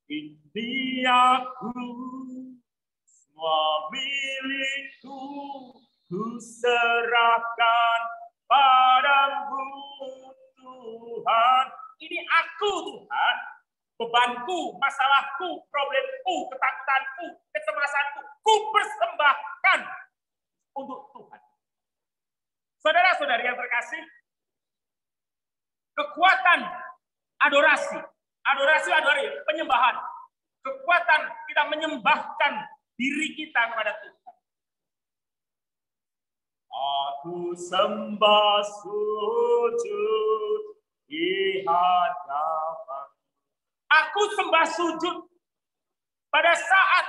[SPEAKER 11] Ini aku, semua milikku, ku serahkan padamu Tuhan. Ini aku Tuhan. Bebanku, masalahku, problemku, ketakutanku, kecemasanku, ku persembahkan untuk Tuhan. Saudara-saudari yang terkasih, kekuatan adorasi adalah penyembahan. Kekuatan kita menyembahkan diri kita kepada Tuhan. Aku sembah sujud di hadapan. Aku sembah sujud pada saat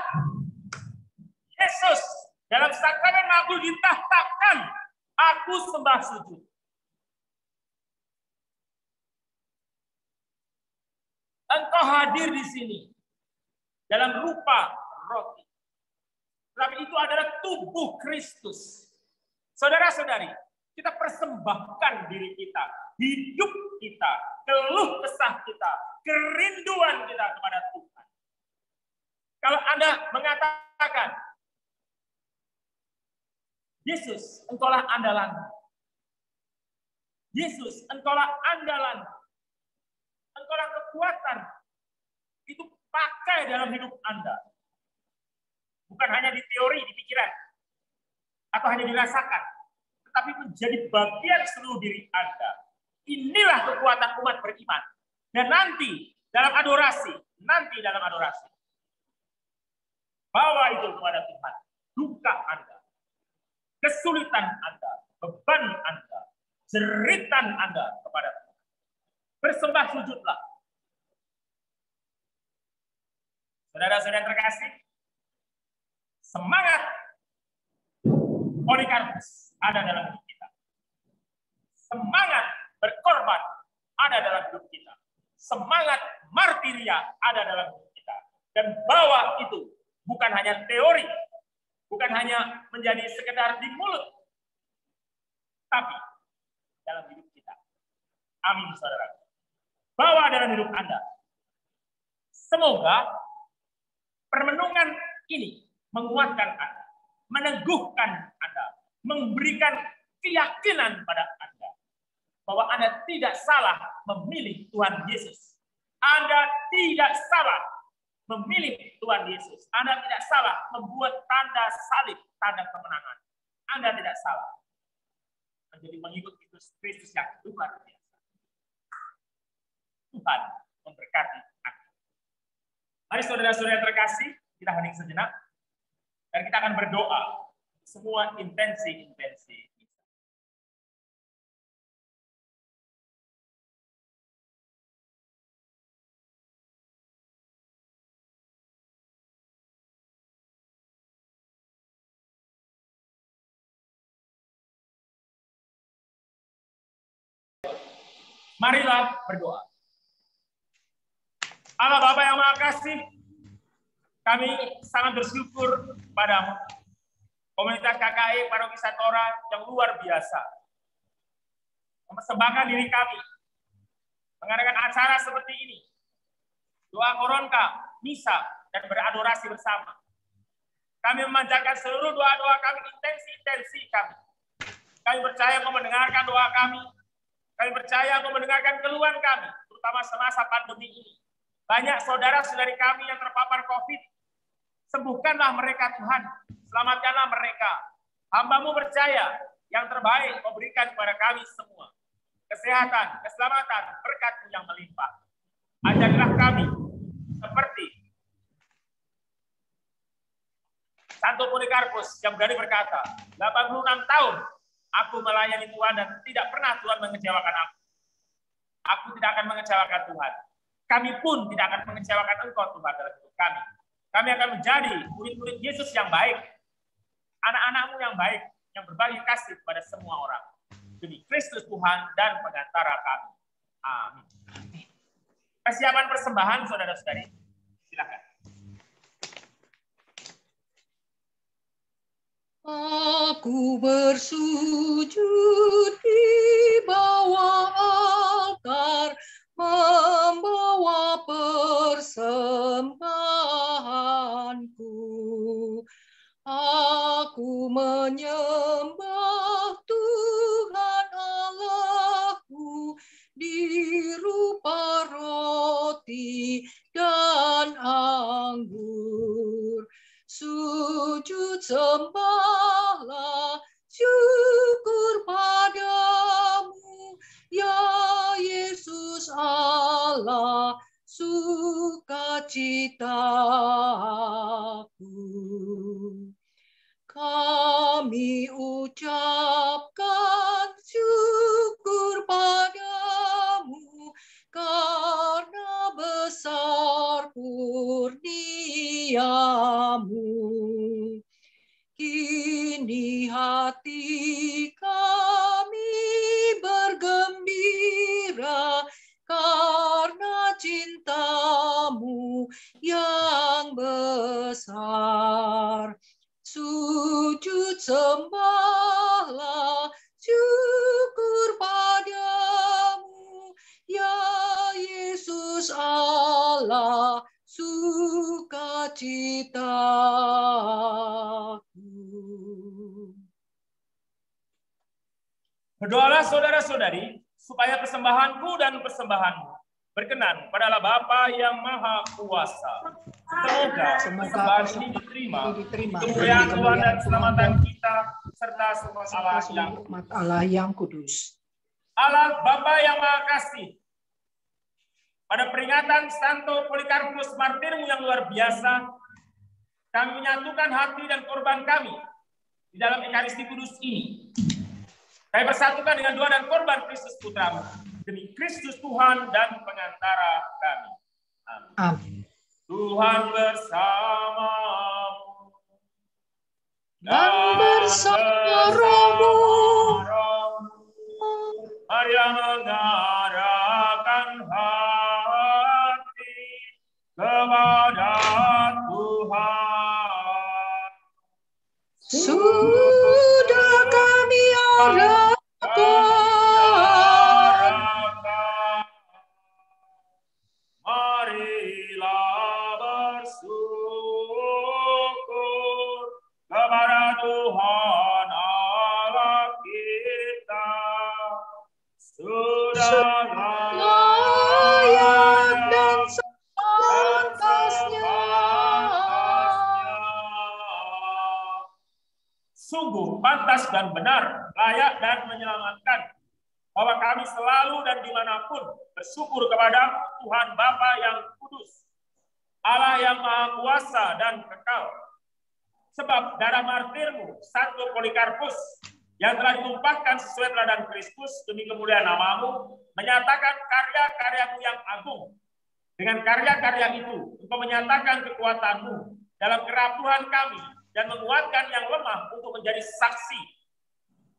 [SPEAKER 11] Yesus dalam sakramen makhluk ditahtakan. Aku sembah sujud. Engkau hadir di sini dalam rupa roti. Tapi itu adalah tubuh Kristus. Saudara-saudari, kita persembahkan diri kita, hidup kita, keluh kesah kita, kerinduan kita kepada Tuhan. Kalau Anda mengatakan, Yesus, engkaulah andalan. Yesus, engkaulah andalan. Engkaulah kekuatan. Itu pakai dalam hidup Anda. Bukan hanya di teori, di pikiran. Atau hanya dirasakan. Tetapi menjadi bagian seluruh diri Anda. Inilah kekuatan umat beriman. Dan nanti dalam adorasi, bawa itu kepada Tuhan. Duka Anda, kesulitan Anda, beban Anda, jeritan Anda kepada Tuhan. Bersembah sujudlah. Saudara-saudara terkasih, semangat Polikarpus ada dalam hidup kita. Semangat berkorban ada dalam hidup kita. Semangat martiria ada dalam hidup kita. Dan bawa itu bukan hanya teori, bukan hanya menjadi sekedar di mulut, tapi dalam hidup kita. Amin, saudara. Bawa dalam hidup Anda. Semoga permenungan ini menguatkan Anda, meneguhkan Anda, memberikan keyakinan pada Anda bahwa Anda tidak salah memilih Tuhan Yesus. Anda tidak salah memilih Tuhan Yesus. Anda tidak salah membuat tanda salib, tanda kemenangan. Anda tidak salah menjadi pengikut Kristus yang luar biasa. Tuhan memberkati Anda. Mari saudara-saudara yang terkasih, kita hening sejenak dan kita akan berdoa semua intensi-intensi. Marilah berdoa. Allah Bapa yang Maha Kasih, kami sangat bersyukur padamu. Komunitas KKI Paroki Satora yang luar biasa. Mempersembahkan diri kami. Mengadakan acara seperti ini. Doa koronka, misa, dan beradorasi bersama. Kami memanjatkan seluruh doa-doa kami, intensi-intensi kami. Kami percaya Engkau mendengarkan doa kami. Kami percaya Engkau mendengarkan keluhan kami, terutama semasa pandemi ini. Banyak saudara-saudari kami yang terpapar COVID. Sembuhkanlah mereka Tuhan. Selamatkanlah mereka. Hamba-Mu percaya yang terbaik Kau berikan kepada kami semua. Kesehatan, keselamatan, berkat-Mu yang melimpah. Ajarlah kami seperti Santo Polikarpus yang berani berkata, 86 tahun aku melayani Tuhan dan tidak pernah Tuhan mengecewakan aku. Aku tidak akan mengecewakan Tuhan. Kami pun tidak akan mengecewakan Engkau Tuhan dalam hidup kami. Kami akan menjadi murid-murid Yesus yang baik. Anak-anak-Mu yang baik. Yang berbagi kasih kepada semua orang. Demi Kristus Tuhan dan pengantara kami. Amin. Persiapan persembahan saudara-saudari. Silakan.
[SPEAKER 10] Aku bersujud di bawah altar, membawa persembahanku. Aku menyembah Tuhan Allahku di rupa roti dan anggur. Sujud sembahlah, syukur padamu, ya Yesus Allah, sukacitaku. Kami ucapkan syukur padamu, karena besar kurniamu. Kini hati kami bergembira karena cintamu yang besar. Sujud sembahlah, syukur padamu, ya Yesus Allah, sukacitaku.
[SPEAKER 11] Berdoalah saudara-saudari, supaya persembahanku dan persembahanmu berkenan pada Allah Bapa yang Maha Kuasa. Semoga persembahan ini diterima, kemuliaan Tuhan dan keselamatan kita, serta semua
[SPEAKER 10] Allah yang kudus.
[SPEAKER 11] Allah Bapa yang Maha Kasih, pada peringatan Santo Polikarpus martirmu yang luar biasa, kami menyatukan hati dan korban kami di dalam Ekaristi Kudus ini. Kami persatukan dengan doa dan korban Kristus Putramu, demi Kristus Tuhan dan pengantara kami. Amin.
[SPEAKER 10] Amin.
[SPEAKER 11] Tuhan bersamamu
[SPEAKER 10] dan bersama rohmu.
[SPEAKER 11] Mari mengarahkan hati kepada Tuhan.
[SPEAKER 10] Sudah kami arahkan,
[SPEAKER 11] marilah bersyukur kepada Tuhan Allah kita. Sudah
[SPEAKER 10] layak dan sepantasnya
[SPEAKER 11] sungguh pantas dan benar, layak dan menyelamatkan, bahwa kami selalu dan dimanapun bersyukur kepada Tuhan Bapa yang kudus, Allah yang maha kuasa dan kekal. Sebab darah martirmu, Santo Polikarpus, yang telah ditumpahkan sesuai teladan Kristus demi kemuliaan namamu, menyatakan karya-karyamu yang agung. Dengan karya-karya itu, engkau menyatakan kekuatanmu dalam kerapuhan kami dan menguatkan yang lemah untuk menjadi saksi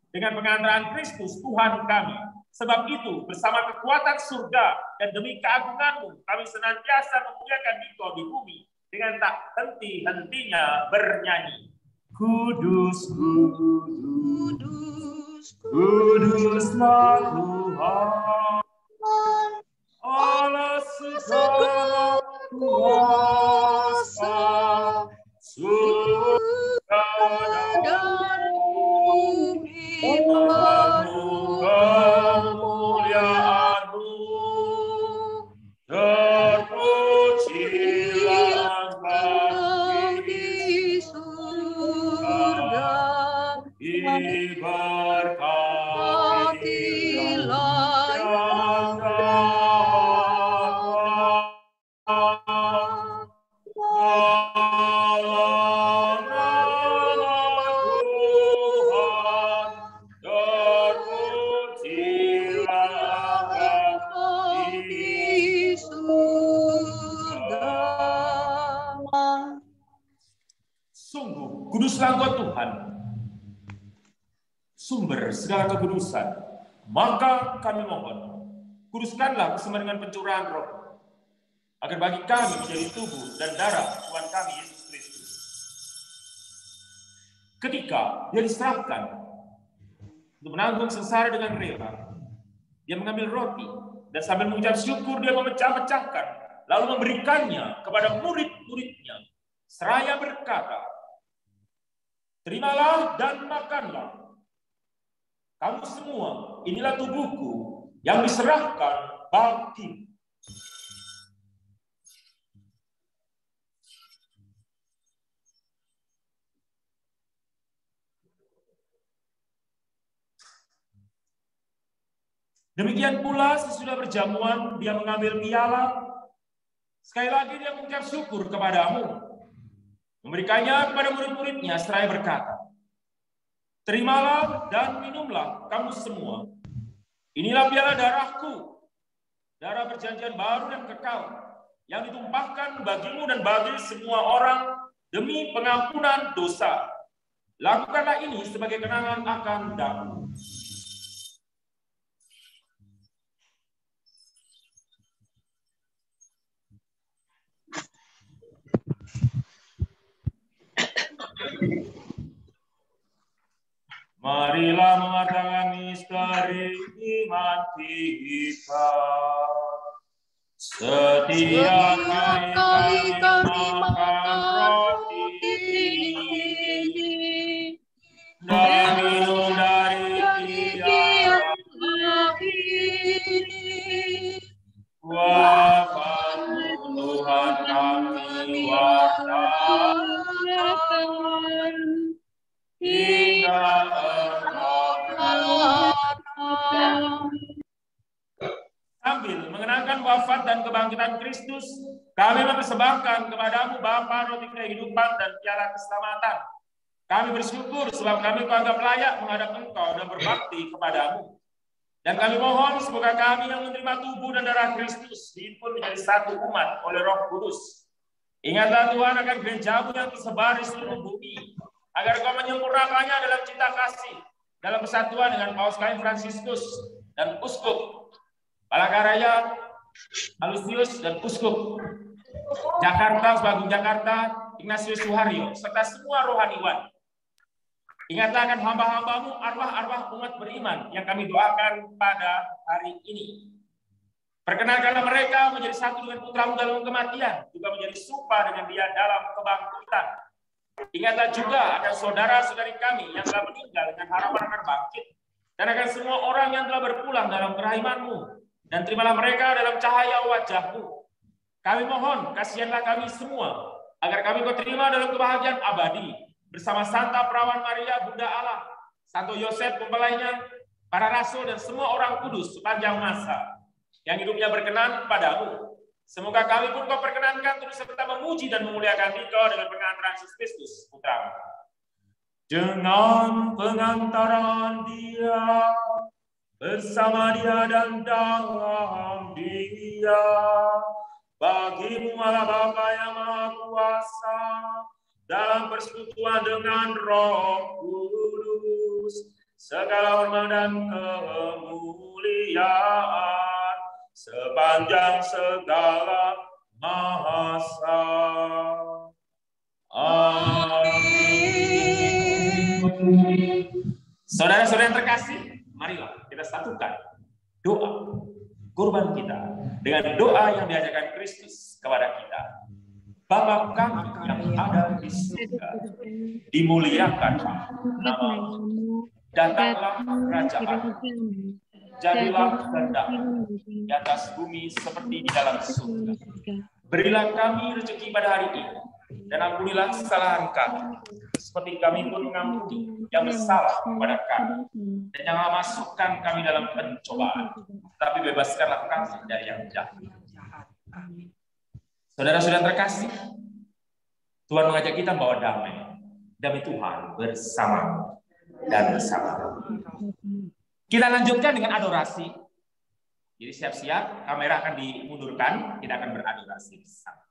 [SPEAKER 11] dengan pengantaran Kristus Tuhan kami. Sebab itu, bersama kekuatan surga dan demi keagunganmu, kami senantiasa memuliakan Engkau di bumi dengan tak henti-hentinya bernyanyi. Kudus, kudus, kuduslah Tuhan, Allah segala kuasa, surga dan bumi penuh kemuliaan-Mu. Terpujilah Engkau di surga, diberkatilah yang kuduslah Engkau Tuhan, sumber segala kekudusan. Maka kami mohon, kuduskanlah bersama dengan pencurahan Roh, agar bagi kami menjadi tubuh dan darah Tuhan kami Yesus Kristus. Ketika Dia diserahkan untuk menanggung sengsara dengan rela, Dia mengambil roti dan sambil mengucap syukur Dia memecah-mecahkan, lalu memberikannya kepada murid-muridnya, seraya berkata, "Terimalah dan makanlah. Kamu semua, inilah tubuhku yang diserahkan bagimu." Demikian pula sesudah berjamuan, Dia mengambil piala. Sekali lagi Dia mengucap syukur kepadamu, memberikannya kepada murid-muridnya seraya berkata, "Terimalah dan minumlah kamu semua. Inilah piala darahku, darah perjanjian baru dan kekal, yang ditumpahkan bagimu dan bagi semua orang demi pengampunan dosa. Lakukanlah ini sebagai kenangan akan aku." Marilah mengatakan misteri iman kita. Setiap kali kami makan roti ini dan minum dari piala ini, wafat Tuhan kami wartakan hingga sambil mengenangkan wafat dan kebangkitan Kristus, kami mempersembahkan kepadamu Bapa roti kehidupan dan piala keselamatan. Kami bersyukur sebab kami kuanggap layak menghadap Engkau dan berbakti kepadamu. Dan kami mohon semoga kami yang menerima tubuh dan darah Kristus dihimpun menjadi satu umat oleh Roh Kudus. Ingatlah Tuhan akan gerejamu yang tersebar di seluruh bumi, agar Kau menyempurnakannya dalam cinta kasih, dalam persatuan dengan Paus kami Fransiskus dan Uskup Palangkaraya, Alusius dan Uskup Jakarta, Sebagung Jakarta, Ignatius Suharyo, serta semua rohaniwan. Ingatlah akan hamba-hambamu, arwah-arwah umat beriman yang kami doakan pada hari ini. Perkenankanlah mereka menjadi satu dengan putramu dalam kematian, juga menjadi serupa dengan Dia dalam kebangkitan. Ingatlah juga akan saudara-saudari kami yang telah meninggal dengan harapan akan bangkit, dan akan semua orang yang telah berpulang dalam kerahiman-Mu, dan terimalah mereka dalam cahaya wajah-Mu. Kami mohon, kasihanlah kami semua, agar kami Kau terima dalam kebahagiaan abadi, bersama Santa Perawan Maria, Bunda Allah, Santo Yosef Pembelainya, para rasul dan semua orang kudus sepanjang masa yang hidupnya berkenan kepadamu. Semoga kami pun kau perkenankan terus serta memuji dan memuliakan Engkau dengan pengantaran Yesus Kristus, Putramu. Dengan pengantaran Dia, bersama Dia dan dalam Dia, bagimu Allah Bapa yang Maha Kuasa, dalam persekutuan dengan Roh Kudus, segala hormat dan kemuliaan sepanjang segala masa. Amin. Saudara-saudara yang terkasih, marilah kita satukan doa kurban kita dengan doa yang diajarkan Kristus kepada kita. Bapa kami yang ada di surga, dimuliakanlah nama-Mu, datanglah kerajaan-Mu, jadilah kehendak-Mu di atas bumi seperti di dalam surga. Berilah kami rezeki pada hari ini, dan ampunilah kesalahan kami, seperti kami pun mengampuni yang bersalah kepada kami. Dan janganlah masukkan kami dalam pencobaan, tapi bebaskanlah kami dari yang jahat. Saudara-saudara terkasih, Tuhan mengajak kita membawa damai. Damai Tuhan bersama dan bersama. Kita lanjutkan dengan adorasi. Jadi siap-siap, kamera akan dimundurkan, kita akan beradorasi bersama.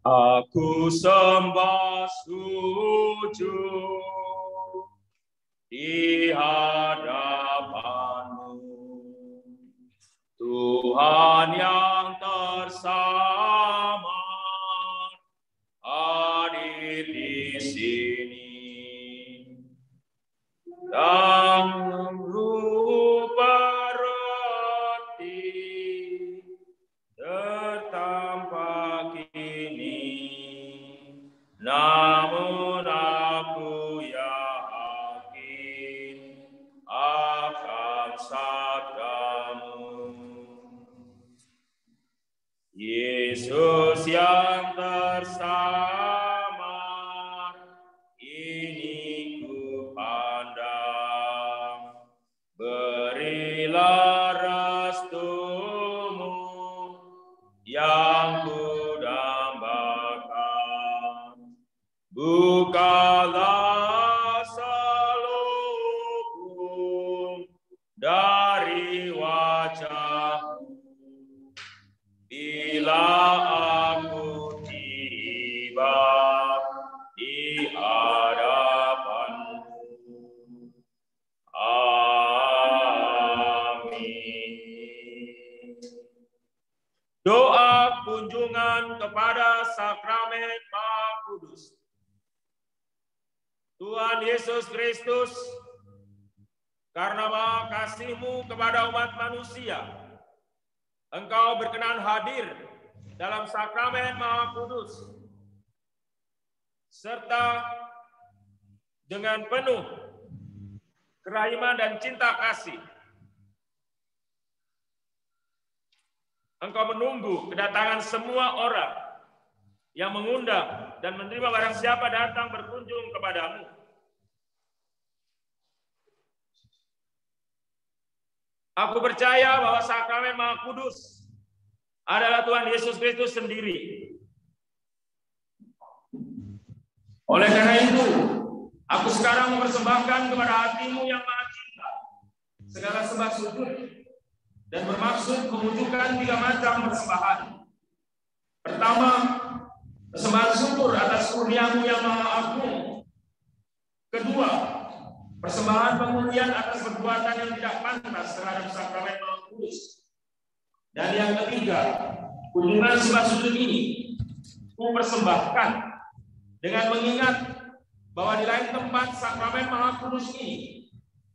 [SPEAKER 11] Aku sembah sujud di hadapan-Mu, Tuhan yang tersamar hadir di sini. Dalam rupa roti tertampak ini, namun aku yakin akan sabda-Mu. Yesus yang tersamar, ini ku pandang. Berilah restu-Mu yang ku dambakan. Bukalah selubung dari wajah-Mu bila aku tiba di hadapan-Mu. Amin. Doa kunjungan kepada sakramen Maha Kudus. Tuhan Yesus Kristus, karena maha kasih-Mu kepada umat manusia, Engkau berkenan hadir dalam sakramen Maha Kudus, serta dengan penuh kerahiman dan cinta kasih, Engkau menunggu kedatangan semua orang yang mengundang dan menerima barang siapa datang berkunjung kepadamu. Aku percaya bahwa sakramen Maha Kudus adalah Tuhan Yesus Kristus sendiri. Oleh karena itu, aku sekarang mempersembahkan kepada hati-Mu yang maha cinta segala sembah sujud dan bermaksud menunjukkan 3 macam persembahan. Pertama, persembahan syukur atas kurnia-Mu yang maha agung. Kedua, persembahan pemulihan atas perbuatan yang tidak pantas terhadap sakramen Maha Kudus. Dan yang ketiga, kunjungan sembah sujud ini ku persembahkan dengan mengingat bahwa di lain tempat sakramen Maha Kudus ini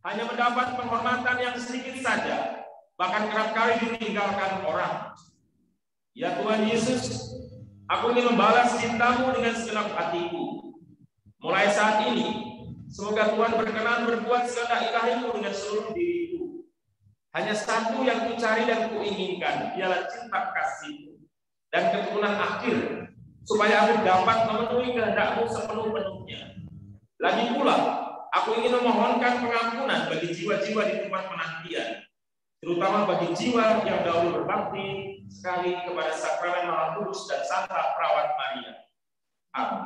[SPEAKER 11] hanya mendapat penghormatan yang sedikit saja, bahkan kerap kali ditinggalkan orang. Ya Tuhan Yesus, aku ingin membalas cinta-Mu dengan segenap hatiku. Mulai saat ini, semoga Tuhan berkenan berbuat segenap ilahi-Mu dengan seluruh diriku. Hanya satu yang kucari dan kuinginkan, ialah cinta kasih-Mu dan keturunan akhir, supaya aku dapat memenuhi kehendak-Mu sepenuh-penuhnya. Lagi pula, aku ingin memohonkan pengampunan bagi jiwa-jiwa di tempat penantian, terutama bagi jiwa yang dahulu berbakti sekali kepada sakramen Maha Kudus dan Santa Perawat Maria. Amin.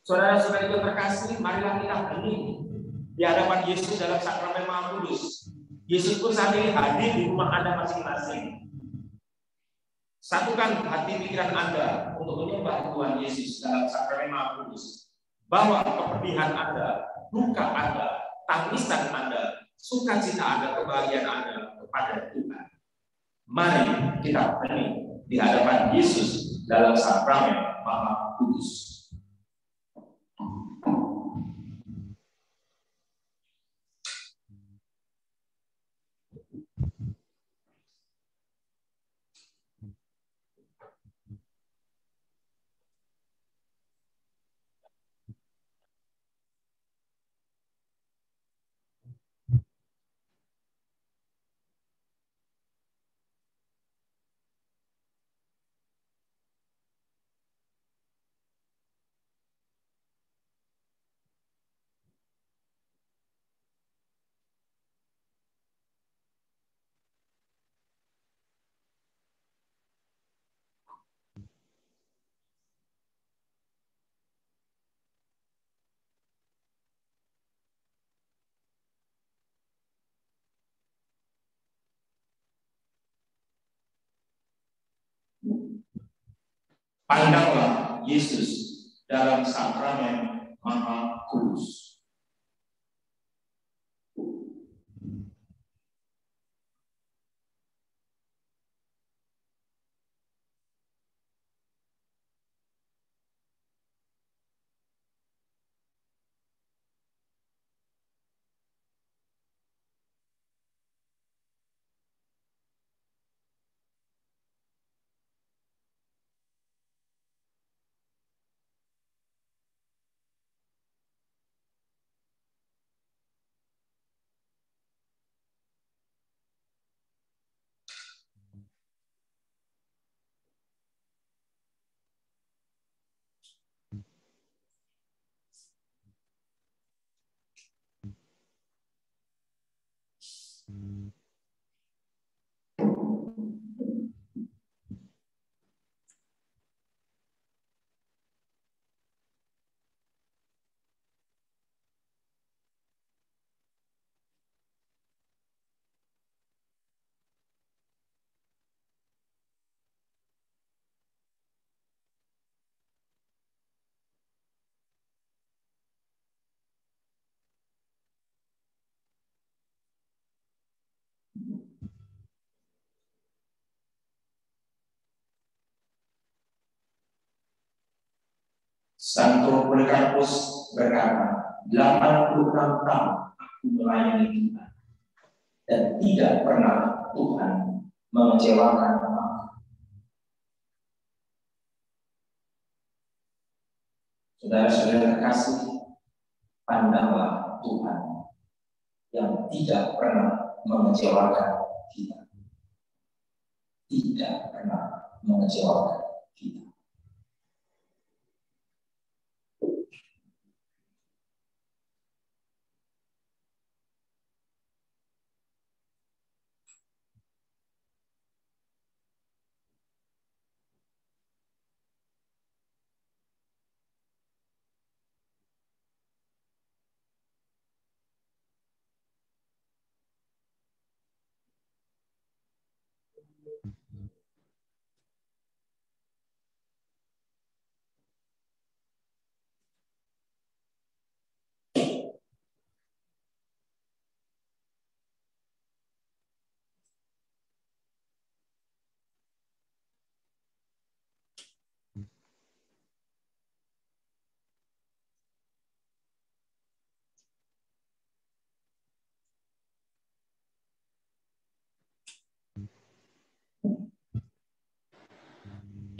[SPEAKER 11] Saudara-saudara yang terkasih, marilah kita hening di hadapan Yesus dalam sakramen Maha Kudus. Yesus pun saat ini hadir di rumah Anda masing-masing. Satukan hati pikiran Anda untuk menyembah Tuhan Yesus dalam sakramen Maha Kudus. Bawa kepedihan Anda, duka Anda, tangisan Anda, sukacita Anda, kebahagiaan Anda kepada Tuhan. Mari kita hening di hadapan Yesus dalam sakramen Maha Kudus. Pandanglah Yesus dalam sakramen Maha Kudus.
[SPEAKER 12] Santo Polikarpus berkata, 86 tahun aku melayani Tuhan dan tidak pernah Tuhan mengecewakan aku. Saudara-saudara terkasih, pandanglah Tuhan yang tidak pernah mengecewakan kita. Tidak pernah mengecewakan kita.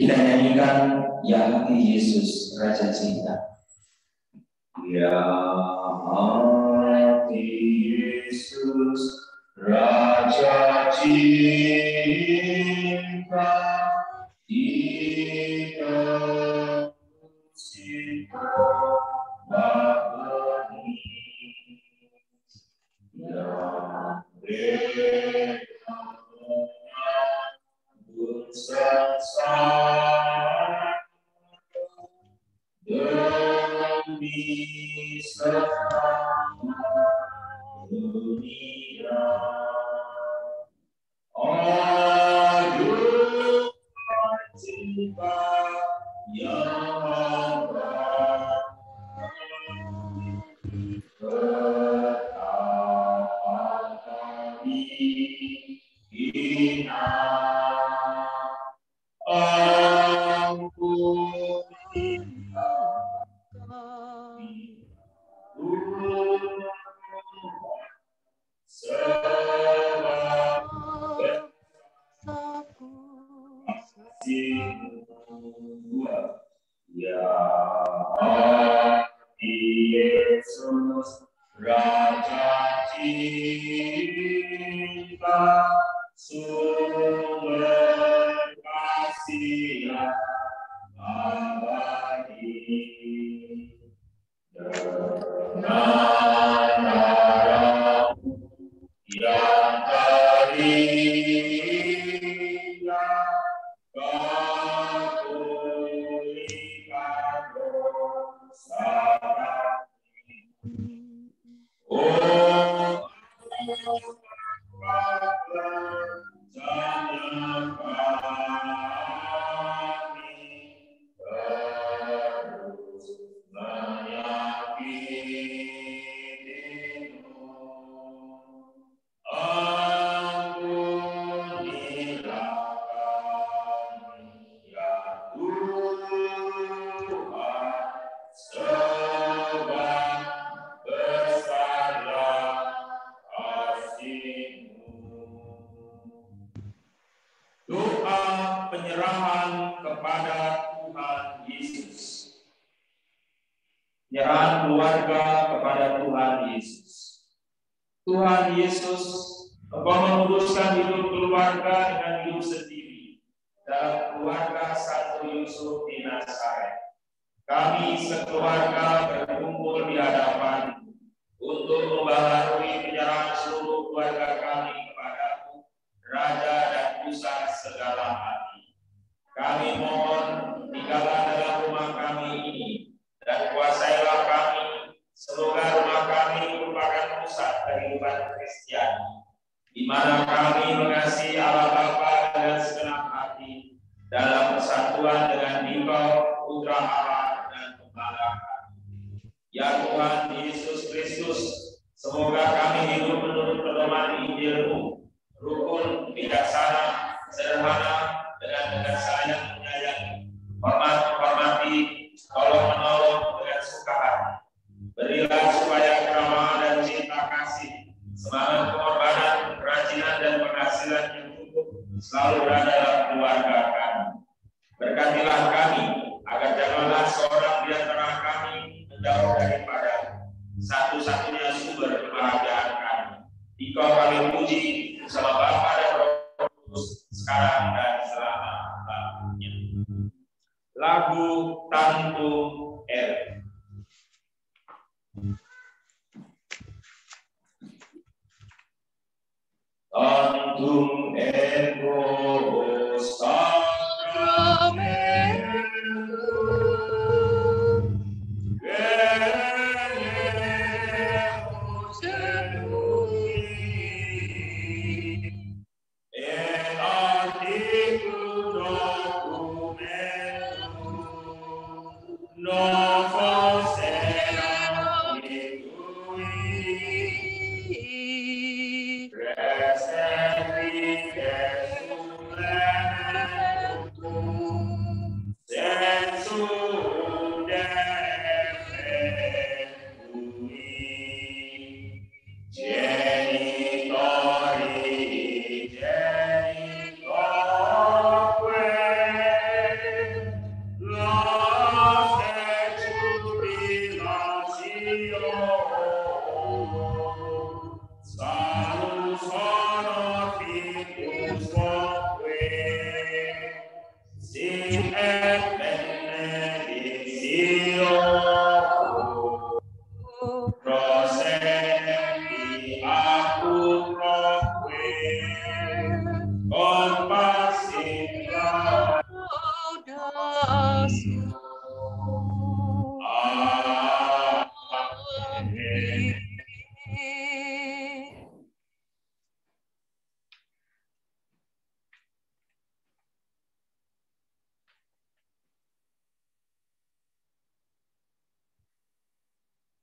[SPEAKER 12] Kita nyanyikan Ya Hati Yesus Raja Cinta. Ya hati Yesus Raja Cinta, kita cinta Bapa-Ni. Ya sesat demi selamat dunia. Aduh cinta yang betapa kami hina. Ya hati Yesus Raja Cinta, sumber kasih yang abadi. Dengan darah-Mu yang terindah, Kau pulihkan dosa kami. Oh, jangan kami terus menyakitimu. Ampunilah kami, ya Tuhan, sebab besarlah kasih-Mu. Doa penyerahan kepada Tuhan Yesus. Penyerahan keluarga kepada Tuhan Yesus. Tuhan Yesus, Engkau memutuskan hidup keluarga dengan hidup sendiri dalam keluarga satu Yusuf di Nazaret. Kami sekeluarga berkumpul di hadapan untuk membaharui penyerahan seluruh keluarga kami kepadamu, Raja dan Pusat segala hati. Kami mohon tinggallah dalam rumah kami ini dan kuasailah kami. Semoga rumah kami merupakan pusat kehidupan Kristiani, di mana kami mengasihi Allah Bapa dengan segenap hati dalam persatuan dengan Engkau, Putra Allah dan Gembala kami. Ya Tuhan Yesus Kristus, semoga kami hidup menurut pedoman Injil-Mu, rukun, bijaksana, sederhana, dengan sayang menyayangi, hormat menghormati, tolong menolong penghasilan yang cukup selalu berada dalam keluarga kami. Berkatilah kami, agar janganlah seorang di antara kami menjauh daripada satu-satunya sumber kebahagiaan kami. Engkau kami puji bersama Bapa dan Roh Kudus sekarang dan selama-lamanya. Lagu Tantum R. Tantum ergo sacramentum venemus et articulum documentum novos eram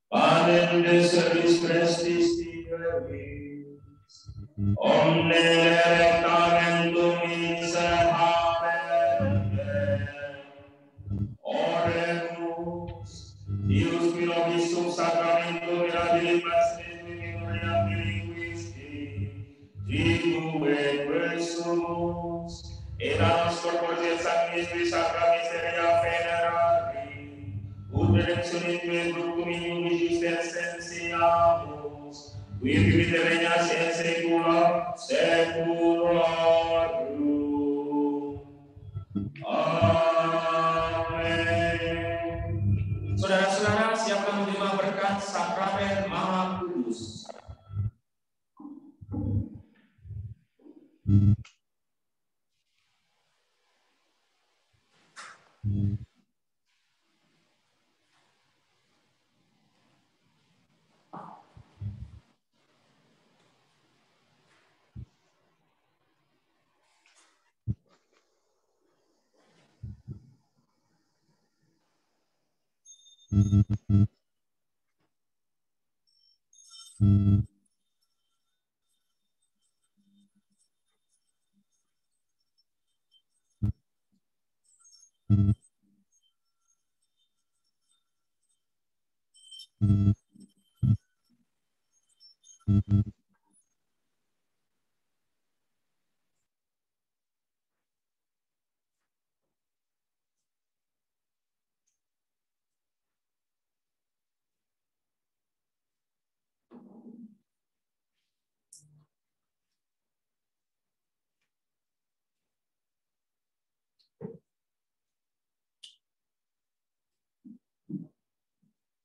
[SPEAKER 12] Panem de service prestis tiberis, omne rectamentum inserhabere, oremus, Deus pilobisum sacramentum mirabilis memoria linguisti, trigue quesumus, et annos corporis et sanguis sacra miseria venerari, ut redemptionis tuae fructum iudicis essentiamus, qui vivite regnas in saecula saeculorum. Amin. Saudara-saudara, siapa menerima berkat sakramen Maha Kudus?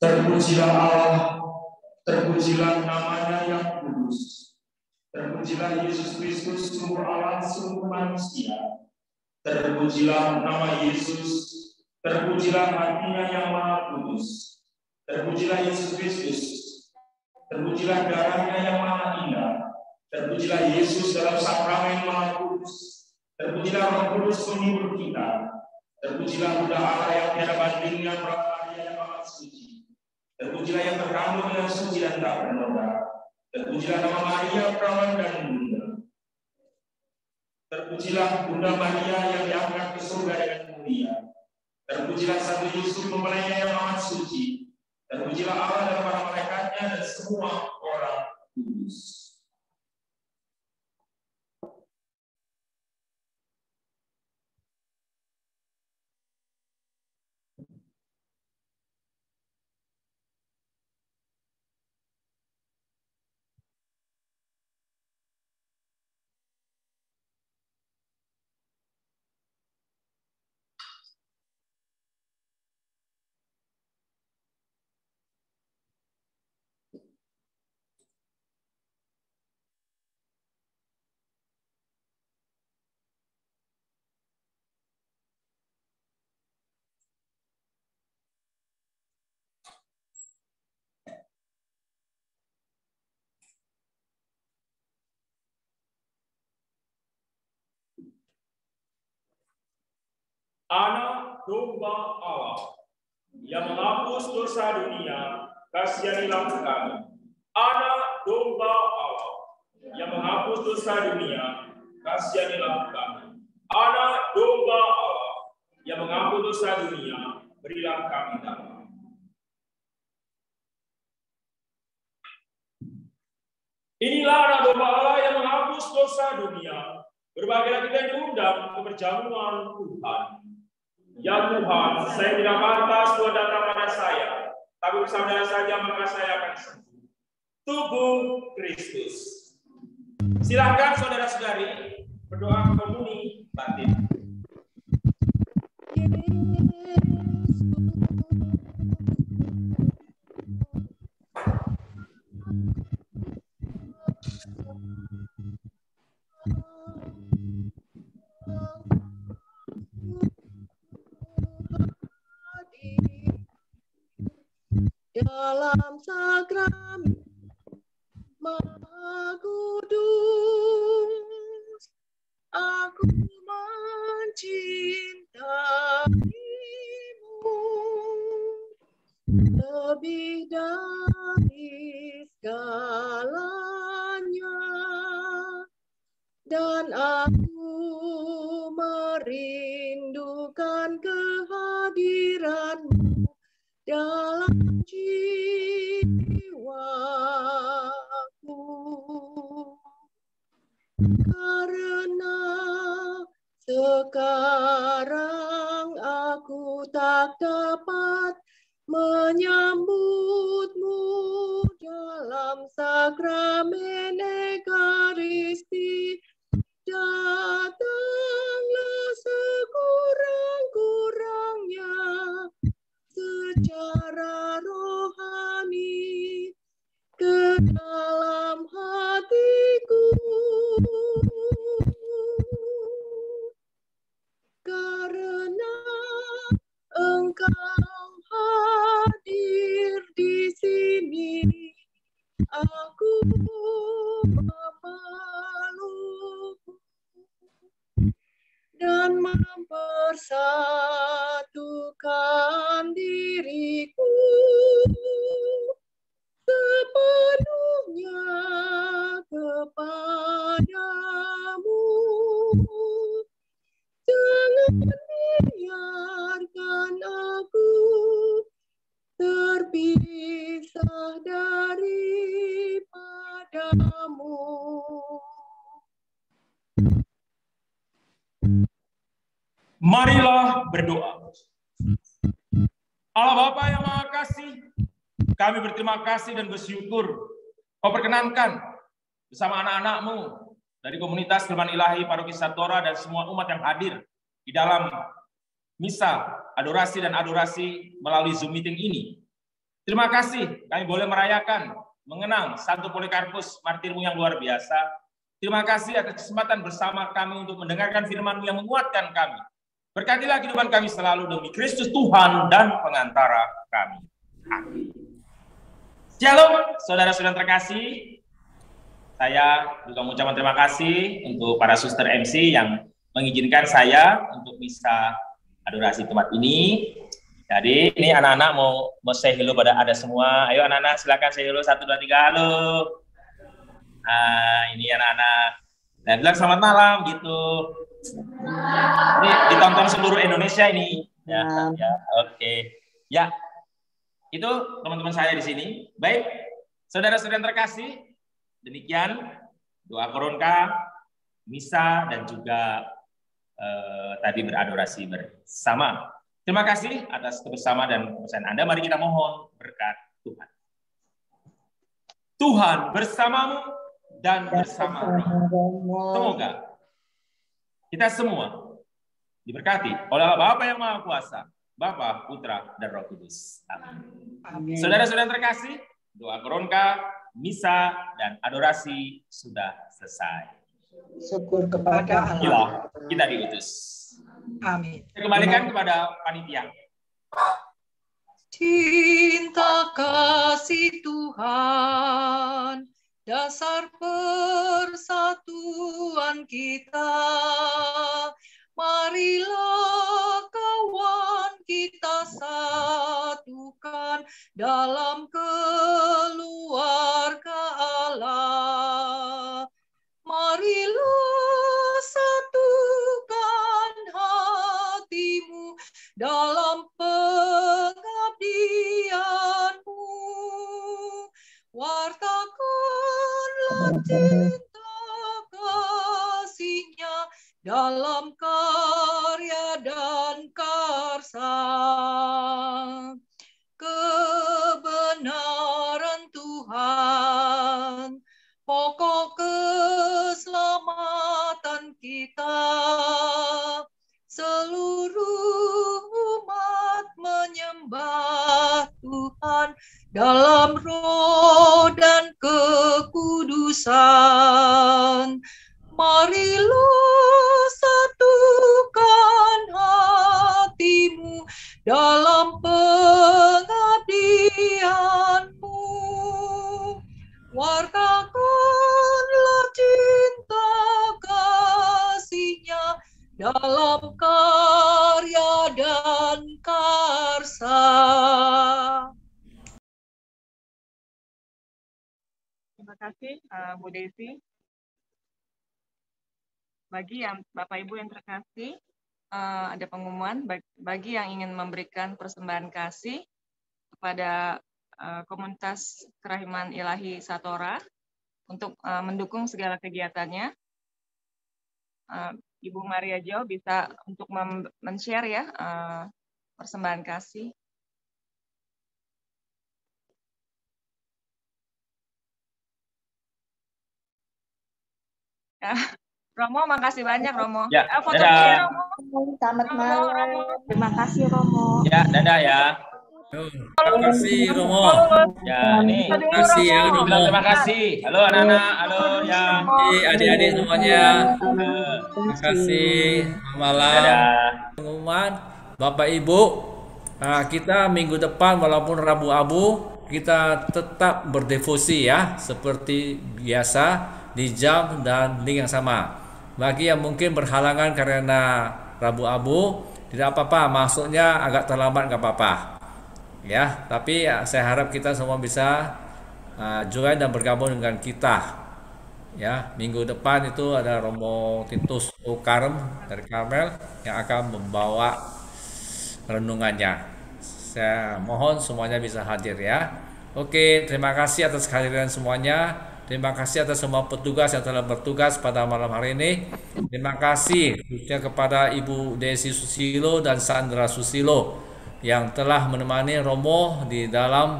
[SPEAKER 12] Terpujilah Allah, terpujilah namanya yang kudus, terpujilah Yesus Kristus, sumber Allah, sumber manusia, terpujilah nama Yesus, terpujilah hatinya yang maha kudus, terpujilah Yesus Kristus, terpujilah darahnya yang maha indah, terpujilah Yesus dalam sakramen maha kudus, terpujilah Roh Kudus penghibur kita, terpujilah Buddha Allah yang tiada bandingnya, Maria yang maha suci. Terpujilah yang terkandung dengan suci dan tak bernoda. Terpujilah nama Maria, perawan dan bunda. Terpujilah Bunda Maria yang diangkat ke surga dengan mulia. Terpujilah Satu Yusuf mempelainya yang amat suci. Terpujilah Allah dan para malaikatnya dan semua orang kudus. Anak domba Allah yang menghapus dosa dunia, kasihanilah kami. Anak domba Allah yang menghapus dosa dunia, kasihanilah kami. Anak domba Allah yang menghapus dosa dunia, berilah kami damai. Inilah anak domba Allah yang menghapus dosa dunia. Berbahagialah kita yang diundang ke perjamuan Tuhan. Ya Tuhan, saya tidak pantas Tuhan datang pada saya, tapi bersama saja maka saya akan sembuh. Tubuh Kristus. Silakan saudara-saudari berdoa komuni batin.
[SPEAKER 7] Dalam sakramen Maha Kudus, aku mencintaimu lebih dari segalanya, dan aku merindukan kehadiranmu dalam jiwaku, karena sekarang aku tak dapat menyambutmu dalam sakramen Ekaristi. Datanglah sekurang-kurangnya secara rohani ke dalam hatiku, karena Engkau hadir di sini. Aku memelukmu dan mempersatukan diriku sepenuhnya kepadamu. Jangan biarkan aku terpisah daripadamu.
[SPEAKER 12] Marilah berdoa. Allah Bapa yang Maha Kasih, kami berterima kasih dan bersyukur Kau perkenankan bersama anak-anak-Mu dari komunitas Firman Ilahi Paroki Satora dan semua umat yang hadir di dalam misa, adorasi dan adorasi melalui Zoom meeting ini. Terima kasih kami boleh merayakan, mengenang Santo Polikarpus, martirmu yang luar biasa. Terima kasih atas kesempatan bersama kami untuk mendengarkan firman-Mu yang menguatkan kami. Berkatilah kehidupan kami selalu demi Kristus Tuhan dan pengantara kami. Amin. Shalom, saudara-saudara terkasih. Saya juga mengucapkan terima kasih untuk para suster MC yang mengizinkan saya untuk misa adorasi tempat ini. Jadi ini anak-anak mau say hello pada ada semua. Ayo anak-anak silakan say hello 1, 2, 3 halo. Nah, ini anak-anak. Nah, bilang selamat malam gitu. Ini ditonton seluruh Indonesia ini. Ya, ya, oke. Ya, itu teman-teman saya di sini. Baik, saudara-saudara yang terkasih, demikian doa koronka, misa, dan juga tadi beradorasi bersama. Terima kasih atas kebersamaan dan kebersamaan Anda. Mari kita mohon berkat Tuhan. Tuhan bersamamu dan bersama semoga kita semua diberkati oleh Allah Bapa yang Maha Kuasa, Bapa, Putra, dan Roh Kudus. Amin. Saudara-saudara terkasih, doa koronka, misa, dan adorasi sudah selesai.
[SPEAKER 10] Syukur kepada Allah.
[SPEAKER 12] Kita diutus.
[SPEAKER 10] Amin.
[SPEAKER 12] Saya kembalikan kepada panitia.
[SPEAKER 7] Cinta kasih Tuhan, dasar persatuan kita. Marilah
[SPEAKER 10] dalam keluarga Allah. Marilah satukan hatimu dalam pengabdianmu. Wartakanlah cinta kasih-Nya dalam karya dan karsa. Kebenaran Tuhan, pokok keselamatan kita. Seluruh umat menyembah Tuhan dalam roh dan kekudusan. Marilah satukan hatimu dalam pengabdianmu. Wartakanlah cinta kasih-Nya dalam karya dan karsa.
[SPEAKER 13] Terima kasih Bu Desi. Bagi yang Bapak Ibu yang terkasih, ada pengumuman bagi yang ingin memberikan persembahan kasih kepada komunitas Kerahiman Ilahi Satora untuk mendukung segala kegiatannya. Ibu Maria Jo bisa untuk men-share ya persembahan kasih. Romo, makasih banyak Romo.
[SPEAKER 11] Ya,
[SPEAKER 13] Foto
[SPEAKER 11] dadah.
[SPEAKER 13] Romo.
[SPEAKER 14] Selamat malam. Terima kasih Romo.
[SPEAKER 11] Ya, dadah ya.
[SPEAKER 1] Terima kasih Romo.
[SPEAKER 11] Ya, ini.
[SPEAKER 1] Terima kasih ya Romo.
[SPEAKER 11] Terima kasih. Halo anak-anak, halo ya.
[SPEAKER 1] Adik-adik semuanya. Terima kasih. Malam. Pengumuman Bapak Ibu, kita minggu depan walaupun Rabu Abu, kita tetap berdevosi ya, seperti biasa di jam dan link yang sama. Bagi yang mungkin berhalangan karena Rabu Abu, tidak apa-apa, masuknya agak terlambat nggak apa-apa. Ya, tapi ya, saya harap kita semua bisa join dan bergabung dengan kita. Ya, minggu depan itu ada Romo Titus Karem dari Karmel yang akan membawa renungannya. Saya mohon semuanya bisa hadir ya. Oke, terima kasih atas kehadiran semuanya. Terima kasih atas semua petugas yang telah bertugas pada malam hari ini. Terima kasih khususnya kepada Ibu Desi Susilo dan Sandra Susilo yang telah menemani Romo di dalam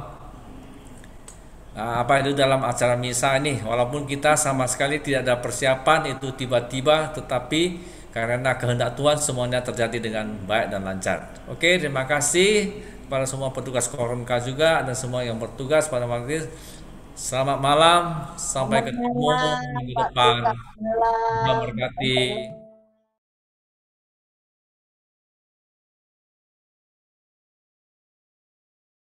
[SPEAKER 1] dalam acara misa ini. Walaupun kita sama sekali tidak ada persiapan, itu tiba-tiba, tetapi karena kehendak Tuhan semuanya terjadi dengan baik dan lancar. Oke, terima kasih kepada semua petugas Koronka juga dan semua yang bertugas pada malam ini. Selamat malam, sampai ketemu minggu depan. Tuhan berkati.